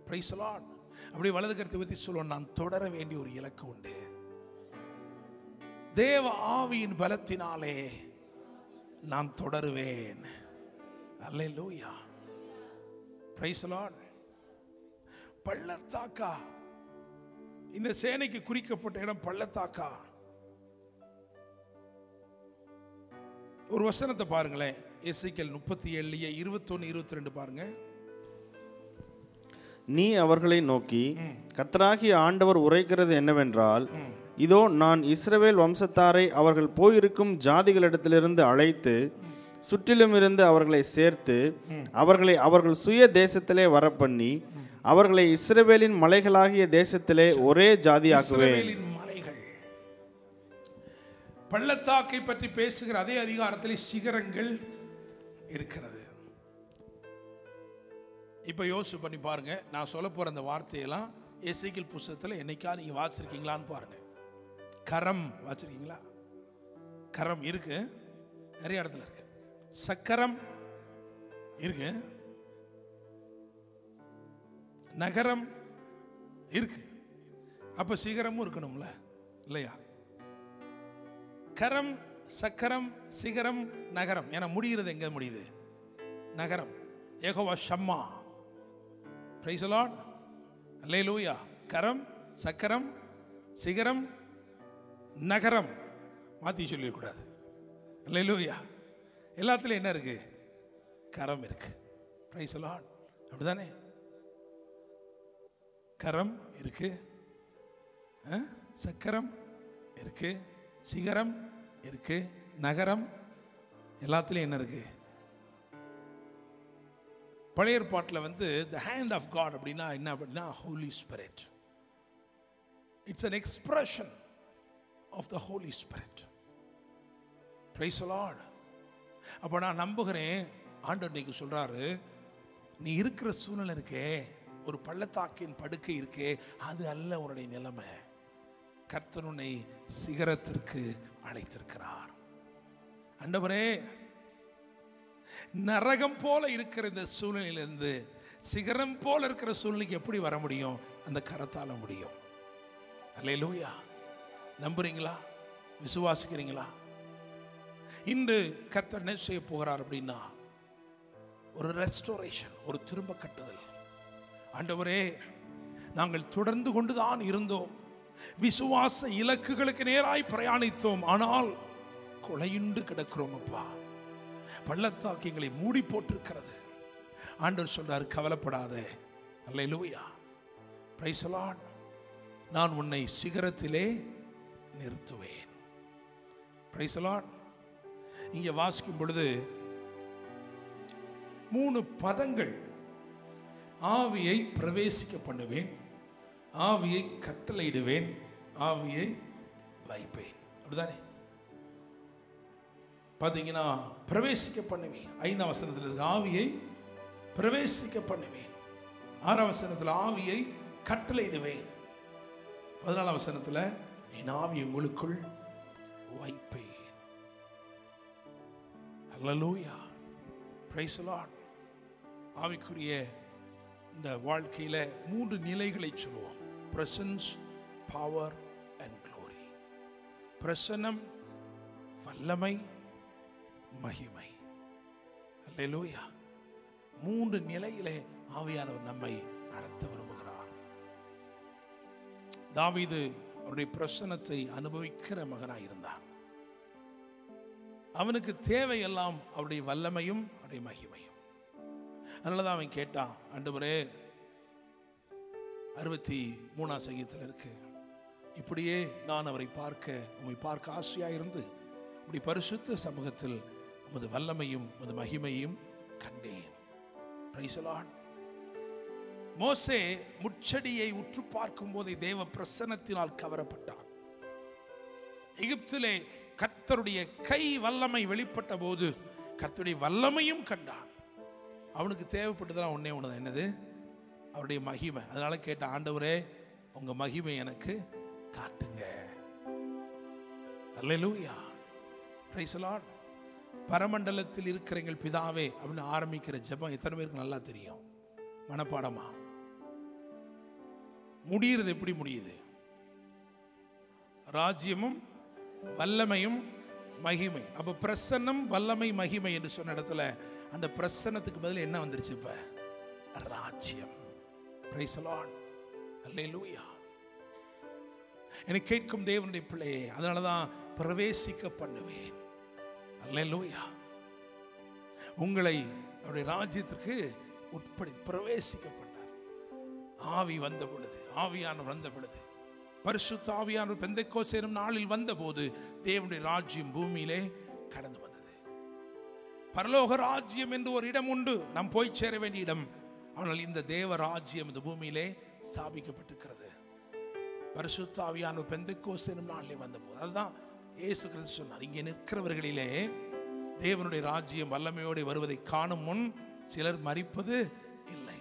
C: Praise the Lord. அப்படி வலது கருத்தை பற்றி சொல்லுவோம், நான் தொடர வேண்டிய ஒரு இலக்கு உண்டு. தேவ ஆவியின் பலத்தினாலே நான் தொடருவேன். அல்லேலூயா. Praise the Lord. பள்ளத்தாக்கா, இந்த சேனைக்கு குறிக்கப்பட்ட இடம் பள்ளத்தாக்கா. ஒரு வசனத்தை பாருங்களேன், எசேக்கியேல் 37 21 22 பாருங்க.
D: நீ அவர்களை நோக்கி, கர்த்தராகிய ஆண்டவர் உரைக்கிறது என்னவென்றால், இதோ நான் இஸ்ரவேல் வம்சத்தாரை அவர்கள் போயிருக்கும் ஜாதிகளிடத்திலிருந்து அழைத்து சுற்றிலும் இருந்து அவர்களை சேர்த்து அவர்களை அவர்கள் சுய தேசத்திலே வரப்பண்ணி அவர்களை இஸ்ரவேலின் மலைகளாகிய தேசத்திலே ஒரே ஜாதியாக்குவேன்.
C: மலைகள், பள்ளத்தாக்கை பற்றி பேசுகிற அதே அதிகாரத்தில் சிகரங்கள் இருக்கிறது. இப்ப யோசிச்சு பண்ணி பாருங்க, நான் சொல்ல போற அந்த வார்த்தையெல்லாம் எசேக்கியேல் புத்தகத்தில் என்னைக்கா நீங்க வாசிச்சிருக்கீங்களான்னு பாருங்க. கரம் வாசிச்சிருக்கீங்களா? கரம் இருக்கு, நிறைய இடத்துல இருக்கு. சக்கரம் இருக்கு, நகரம் இருக்கு. அப்ப சிகரமும் இருக்கணும்ல, இல்லையா? கரம், சக்கரம், சிகரம், நகரம். ஏன்னா முடிகிறது எங்க முடியுது? நகரம். யெகோவா ஷம்மா. Praise the Lord. அல்லேலூயா. கரம், சக்கரம், சிகரம், நகரம். மாத்தி சொல்லிடக்கூடாது. அல்லேலூயா. எல்லாத்துலயும் என்ன இருக்கு? கரம் இருக்கு. Price the Lord. அப்படிதானே? கரம் இருக்கு, சக்கரம் இருக்கு, சிகரம் இருக்கு, நகரம். எல்லாத்துலயும் என்ன இருக்கு? பழைய ஏற்பாட்டில் the hand of God அப்படின்னா என்ன அப்படின்னா Holy Spirit. It's an expression of the Holy Spirit. Praise the Lord. அப்போ நான் நம்புகிறேன், ஆண்டவர் இன்னைக்கு சொல்றாரு, நீ இருக்கிற சூழ்நிலை இருக்கே, ஒரு பள்ளத்தாக்கின் படுக்கை இருக்கே, அது அல்ல உன்னுடைய நிலைமை. கர்த்தர் உன்னை சிகரத்திற்கு அழைத்திருக்கிறார். ஆண்டவரே, நரகம் போல இருக்கிற இந்த சூழ்நிலையிலிருந்து சிகரம் போல இருக்கிற சூழ்நிலைக்கு எப்படி வர முடியும்? அந்த கரத்தால முடியும். அல்லேலூயா. நம்புறீங்களா? விசுவாசிக்கிறீங்களா? இன்று கர்த்தர் என்ன செய்ய போகிறார் அப்படின்னா, ஒரு ரெஸ்டோரேஷன், ஒரு திரும்ப கட்டுதல். ஆண்டவரே, நாங்கள் தொடர்ந்து கொண்டுதான் இருந்தோம், விசுவாச இலக்குகளுக்கு நேராய் பிரயாணித்தோம், ஆனால் கொலையுண்டு கிடக்கிறோம் அப்பா. பள்ளத்தாக்கு எங்களை மூடி போட்டிருக்கிறது. ஆண்டவர் சொல்றார், கவலைப்படாதே. அல்லேலூயா. Praise the Lord. நான் உன்னை சிகரத்திலே நிறுத்துவேன். Praise the Lord. இங்கே வாசிக்கும் பொழுது 3 பதங்கள். ஆவியை பிரவேசிக்க பண்ணுவேன், ஆவியை கட்டளையிடுவேன், ஆவியை வைப்பேன். அப்படிதானே? பார்த்தீங்கன்னா, பிரவேசிக்க பண்ணுவேன் 5ஆம் வசனத்தில் இருக்கு, ஆவியை பிரவேசிக்க பண்ணுவேன். 6ஆம் வசனத்தில் ஆவியை கட்டளையிடுவேன். 14ஆம் வசனத்தில் என் ஆவியை உங்களுக்குள் வைப்பேன். ஹல்லேலூயா. Praise the Lord. ஆவிக்குரிய இந்த வாழ்க்கையில 3 நிலைகளை சொல்லுவோம். Presence, power and glory. பிரசன்னம், வல்லமை, மகிமை. அல்லேலூயா. 3 நிலையிலே ஆவியானவர் நம்மை நடத்த விரும்புகிறார். தாவீது அவருடைய பிரசன்னத்தை அனுபவிக்கிற மகனாய் இருந்தான். அவனுக்கு தேவையெல்லாம் அவருடைய வல்லமையும் அவருடைய மகிமையும். அதனாலதான் அவன் கேட்டான், ஆண்டவரே, 63ஆம் சங்கீதத்தில் இருக்கு, இப்படியே நான் அவரை உம்மை பார்க்க ஆசையா இருந்து உம்முடைய பரிசுத்த சமூகத்தில் உமது வல்லமையும் உமது மகிமையும் கண்டேன். Price the Lord. மோசே முட்செடியை உற்று பார்க்கும் போதே தேவ பிரசன்னத்தினால் கவரப்பட்டான். எகிப்திலே கர்த்தருடைய கை வல்லமை வெளிப்பட்ட போது கர்த்தருடைய வல்லமையும் கண்டான். அவனுக்கு தேவைப்பட்டதெல்லாம் ஒண்ணே ஒண்ணுதான், என்னது? அவருடைய மகிமை. அதனால கேட்ட, ஆண்டவரே, உங்க மகிமை எனக்கு காட்டுங்க. அல்லேலூயா. Praise the Lord. பரமண்டலத்தில் இருக்கிற எங்கள் பிதாவே அப்படின்னு ஆரம்பிக்கிற ஜெபம் எத்தனை பேருக்கு நல்லா தெரியும்? மனப்பாடமா? முடிகிறது எப்படி முடியுது? ராஜ்யமும் வல்லமையும் மகிமை. அப்ப பிரசன்னம், வல்லமை, மகிமை என்று சொன்ன இடத்துல அந்த பிரசன்னத்துக்கு பதில் என்ன வந்துருச்சு? இப்ப ராஜ்யம். Praise the Lord. அல்லேலூயா. என்னை கேட்கும் தேவனுடைய பிள்ளையே, அதனாலதான் பிரவேசிக்க பண்ணுவேன். அல்லேலூயா. உங்களை அவருடைய ராஜ்யத்திற்கு உட்படுத்தி பிரவேசிக்க பண்ணார். ஆவி வந்த பொழுது, ஆவியானவர் வந்த பொழுது, பரிசுத்த ஆவியானவர் பெந்தெக்கோஸ்தே எனும் நாளில் வந்தபோது தேவனுடைய ராஜ்யம் பூமியிலே கடந்து வந்தது. பரலோக ராஜ்யம் என்று ஒரு இடம் உண்டு, நாம் போய் சேர வேண்டிய இடம். ஆனால் இந்த தேவ ராஜ்யம் இந்த பூமியிலே ஸ்தாபிக்கப்பட்டிருக்கிறது. பரிசுத்த ஆவியானவர் பெந்தெக்கோஸ்தே எனும் நாளிலே வந்தபோது, அதுதான் இயேசு கிறிஸ்து சொன்னார், இங்கே நிற்கிறவர்களிலே தேவனுடைய ராஜ்யம் வல்லமையோடு வருவதை காணும் முன் சிலர் மரிப்பது இல்லை.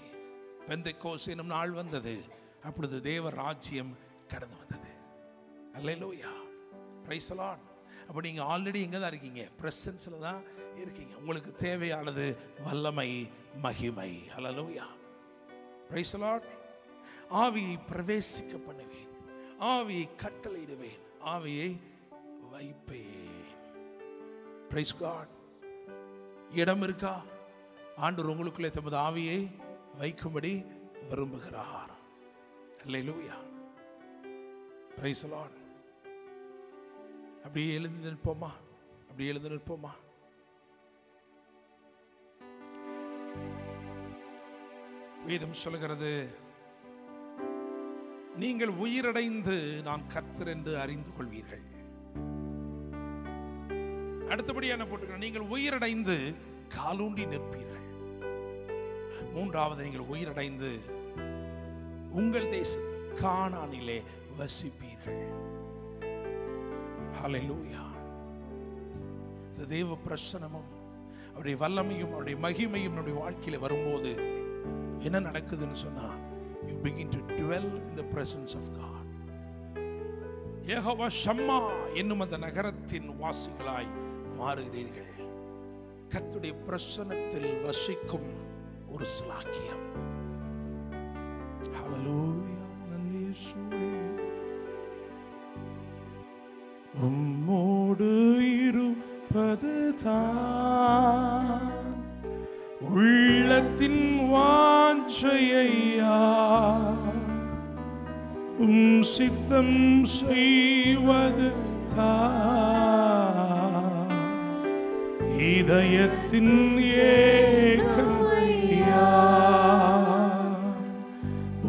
C: பெந்தெக்கோஸ்தே எனும் நாள் வந்தது, அப்பொழுது தேவ ராஜ்யம் கடந்து வந்தது. அல்லேலூயா, பிரைஸ் தி லார்ட். அப்போ நீங்கள் ஆல்ரெடி எங்கே தான் இருக்கீங்க? பிரசன்ஸில் தான் இருக்கீங்க. உங்களுக்கு தேவையானது வல்லமை, மகிமை. அல்லேலூயா, பிரைஸ் தி லார்ட். ஆவியை பிரவேசிக்க பண்ணுவேன், ஆவியை கட்டளையிடுவேன், ஆவியை வைப்பேன். Praise God. இடம் இருக்கா? ஆண்டவர் உங்களுக்குள்ளே தமது ஆவியை வைக்கும்படி விரும்புகிறார். அல்லேலூயா, பிரைஸ் தி லார்ட். அப்படியே எழுந்து நிற்போமா? அப்படியே எழுந்து நிற்போமா? வேதம் சொல்கிறது, நீங்கள் உயிரடைந்து நான் கர்த்தர் என்று அறிந்து கொள்வீர்கள். அடுத்தபடியாக என்ன போட்டுக்கிறேன்? நீங்கள் உயிரடைந்து காலூண்டி நிற்பீர்கள். மூன்றாவது, நீங்கள் உயிரடைந்து உங்கள் தேசத்தில் கானானிலே வசிப்பீர்கள். ஹல்லேலூயா. இந்த தேவ பிரசன்னமும் அவருடைய வல்லமையும் அவருடைய மகிமையும் நம்முடைய வாழ்க்கையில வரும்போது என்ன நடக்குதுன்னு சொன்னா, you begin to dwell in the presence of God. Jehovah ஷம்மா என்னும் அந்த நகரத்தின் வாசிகளாய் மாறுகிறீர்கள். கர்த்தருடைய பிரசன்னத்தில் வசிக்கும் ஒரு ஸ்லாக்கியம். ஹல்லேலூயா. நன்றி இயேசுவே. உம்மோடு இருப்பது தான் உள்ளத்தின் வாஞ்சையா, சித்தம் செய்வது தான் இதயத்தின் ஏக்கமையா.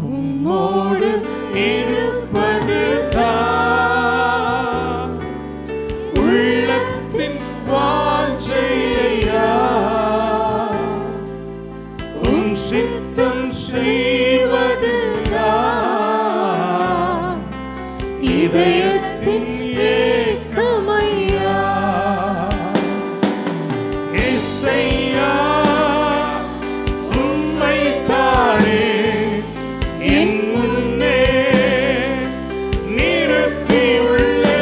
C: உம்மோடு இருப்பது தான் உள்ளத்தின் வாஞ்சையா, சித்தம் செய்வது தான் இதயத்தின் ஏக்கமையா. இயேசையா, உம்மைத்தானே என் முன்னே நிறுத்தியுள்ளேன்.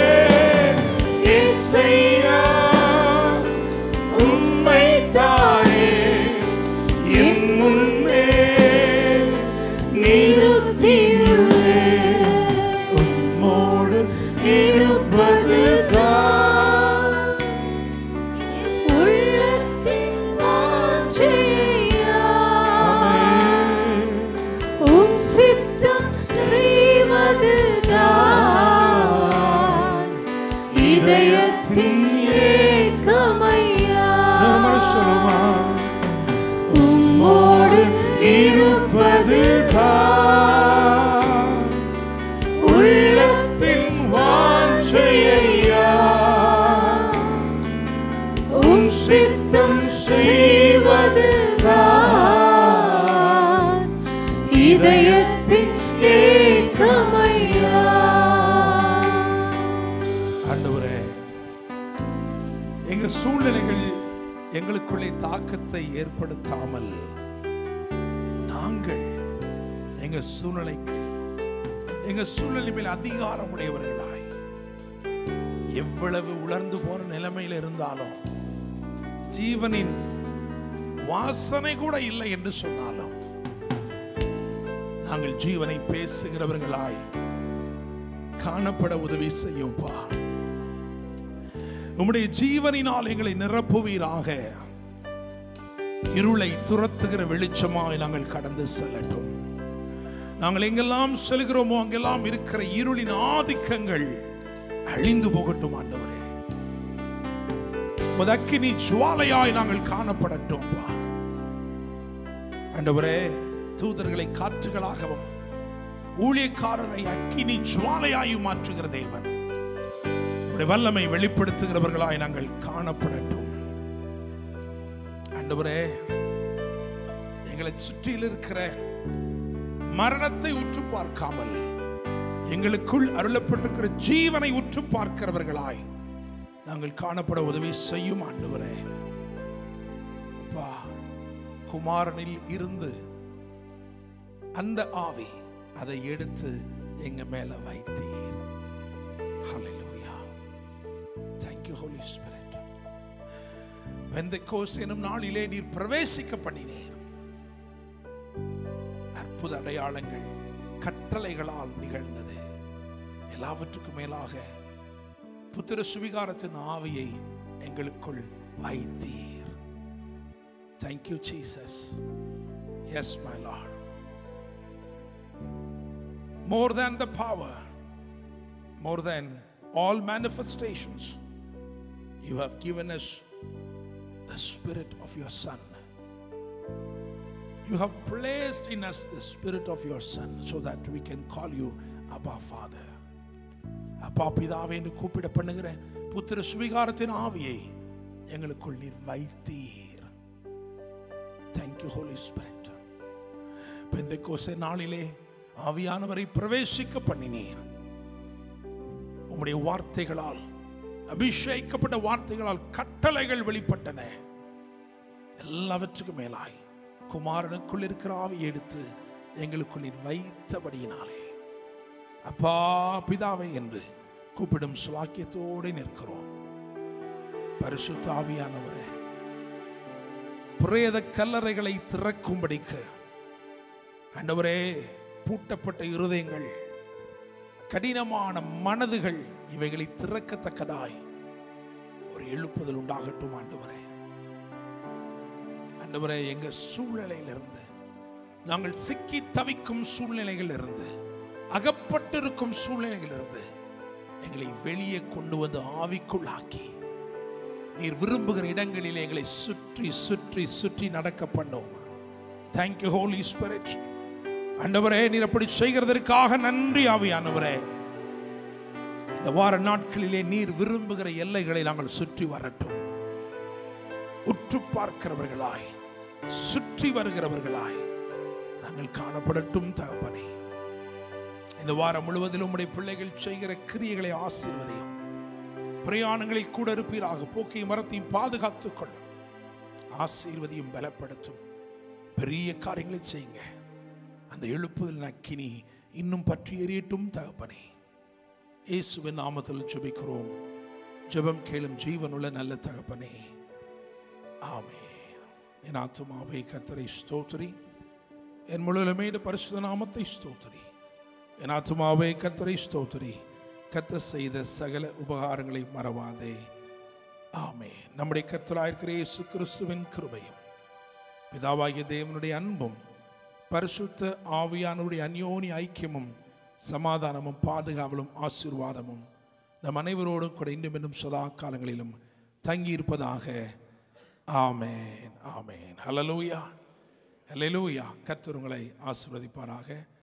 C: இயேசையா, உம்மைத்தானே என் முன்னே நிறுத்தியுள்ளேன். உம்மோடு இருப்பது தான் உள்ளத்தின் வாஞ்சையா, உம் சித்தம் செய்வது தான் இதயத்தின் ஏக்கமையா. உம்மோடு இருப்பது தான் உள்ளத்தின் வாஞ்சையா, உம் சித்தம் செய்வது தான் இதயத்தின் ஏக்கமையா. ஆண்டவரே, எங்க சூழ்நிலைகள் எங்களுக்குள்ளே தாக்கத்தை ஏற்படுத்தாமல் நாங்கள் எங்க சூழ்நிலை மேல் அதிகாரம் உடையவர்களாய், எவ்வளவு உலர்ந்து போற நிலைமையில் இருந்தாலும், ஜீவனின் வாசனை கூட இல்லை என்று சொன்னாலும், நாங்கள் ஜீவனை பேசுகிறவர்களாய் காணப்பட உதவி செய்யும்பா. உம்முடைய ஜீவனினால் எங்களை நிரப்புவீராக. இருளை துரத்துகிற வெளிச்சமாய் நாங்கள் கடந்து செல்லட்டும். நாங்கள் எங்கெல்லாம் செல்கிறோமோ அங்கெல்லாம் இருக்கிற இருளின் ஆதிக்கங்கள் அழிந்து போகட்டும் ஆண்டவரே. உமது அக்கினி ஜுவாலையாய் நாங்கள் காணப்படட்டும். ஆண்டவரே, தூதர்களை காற்றுகளாகவும் ஊழியக்காரரை அக்கினி ஜுவாலையாயும் மாற்றுகிற தேவன், உம்முடைய வல்லமை வெளிப்படுத்துகிறவர்களாய் நாங்கள் காணப்படட்டும். ஆண்டவரே, எங்களை சுற்றியில் இருக்கிற மரணத்தை உற்று பார்க்காமல் எங்களுக்குள் அருளப்பட்டிருக்கிற ஜீவனை உற்று பார்க்கிறவர்களாய் நாங்கள் காணப்பட உதவி செய்யும். ஆண்டவரே, அப்பா, குமாரனில் இருந்து அந்த ஆவி அதை எடுத்து எங்க மேல வைத்தீர். ஹல்லேலூயா. Thank you Holy Spirit. பெந்தெக்கோஸ்து எனும் நாளிலே நீர் பிரவேசிக்க பண்ணினீர். அற்புத அடையாளங்கள் கட்டளைகளால் நிகழ்ந்தது. எல்லாவற்றுக்கும் மேலாக புத்திர சுவிகாரத்தின் ஆவியை எங்களுக்குள் வைத்தீர். Thank you Jesus. Yes my Lord. More than the power, more than all manifestations, you have given us the Spirit of your Son. You have placed in us the Spirit of your Son so that we can call you Abba Father. அப்பா பிதாவே என்று கூப்பிட பண்ணுகிற புத்திர சுவிகாரத்தின் ஆவியை எங்களுக்குள் நீர் வைத்தீர். Thank you Holy Spirit. பெந்தெக்கோஸ்து நாளிலே ஆவியானவரை பிரவேசிக்க பண்ணினீர். உம்முடைய வார்த்தைகளால், அபிஷேகிக்கப்பட்ட வார்த்தைகளால் கட்டளைகள் வெளிப்பட்டன. எல்லாவற்றுக்கும் மேலாய் குமாரனுக்குள் இருக்கிற ஆவியை எடுத்து எங்களுக்குள் நீர் வைத்தபடியினாலே அப்பா பிதாவே என்று கூப்பிடும் சுவாக்கியத்தோடு நிற்கிறோம். பரிசுத்த ஆவியானவரே, பிரேத கல்லறைகளை திறக்கும்படிக்கு ஆண்டவரே, பூட்டப்பட்ட இருதயங்கள், கடினமான மனதுகள் இவைகளை திறக்கத்தக்கதாய் ஒரு எழுப்புதல் உண்டாகட்டும். ஆண்டவரே, ஆண்டவரே, எங்க சூழ்நிலையிலிருந்து, நாங்கள் சிக்கி தவிக்கும் சூழ்நிலைகள் இருந்து, அகப்பட்டிருக்கும் சூழ்நிலைகள் இருந்து எங்களை வெளியே கொண்டு வந்து ஆவிக்குள்ளாக்கி நீர் விரும்புகிற இடங்களில் எங்களை சுற்றி சுற்றி சுற்றி நடக்க பண்ணும். Thank you Holy Spirit. ஆண்டவரே, நீர் அப்படி செய்கிறதற்காக நன்றி. ஆவியானவரே, இந்த வார நாட்களிலே நீர் விரும்புகிற எல்லைகளை நாங்கள் சுற்றி வரட்டும். உற்று பார்க்கிறவர்களாய், சுற்றி வருகிறவர்களாய் நாங்கள் காணப்படட்டும். தகப்பனே, இந்த வாரம் முழுவதிலும் உம்முடைய பிள்ளைகள் செய்கிற கிரியைகளை ஆசீர்வதியும். பிரயாணங்களில் கூட இருப்பீராக. போக்கையும் மரத்தையும் பாதுகாத்துக் கொள்ளும். ஆசீர்வதியும், பலப்படுத்தும். பெரிய காரியங்களை செய்யுங்க. அந்த எழுப்புதல் அக்கினி இன்னும் பற்றி எரியட்டும். தகப்பனே, இயேசுவின் நாமத்தில் ஜெபிக்கிறோம். ஜெபம் கேளும் ஜீவனுள்ள நல்ல தகப்பனே, ஆமென். என் ஆத்துமாவே கர்த்தரை ஸ்தோத்திரி, என் முழுவதுமே பரிசுத்த நாமத்தை ஸ்தோத்திரி. என் ஆத்துமாவே கர்த்தரை ஸ்தோத்திரி, கர்த்தர் செய்த சகல உபகாரங்களை மறவாதே. ஆமென். நம்முடைய கர்த்தராயிருக்கிற இயேசு கிறிஸ்துவின் கிருபையும் பிதாவாகிய தேவனுடைய அன்பும் பரிசுத்த ஆவியானவருடைய அந்யோனி ஐக்கியமும் சமாதானமும் பாதுகாவலும் ஆசீர்வாதமும் நம் அனைவரோடும் கூட இன்னும் இன்னும் சதா காலங்களிலும் தங்கியிருப்பதாக. ஆமென், ஆமென். ஹல்லேலூயா, ஹல்லேலூயா. கர்த்தர் உங்களை ஆசீர்வதிப்பாராக.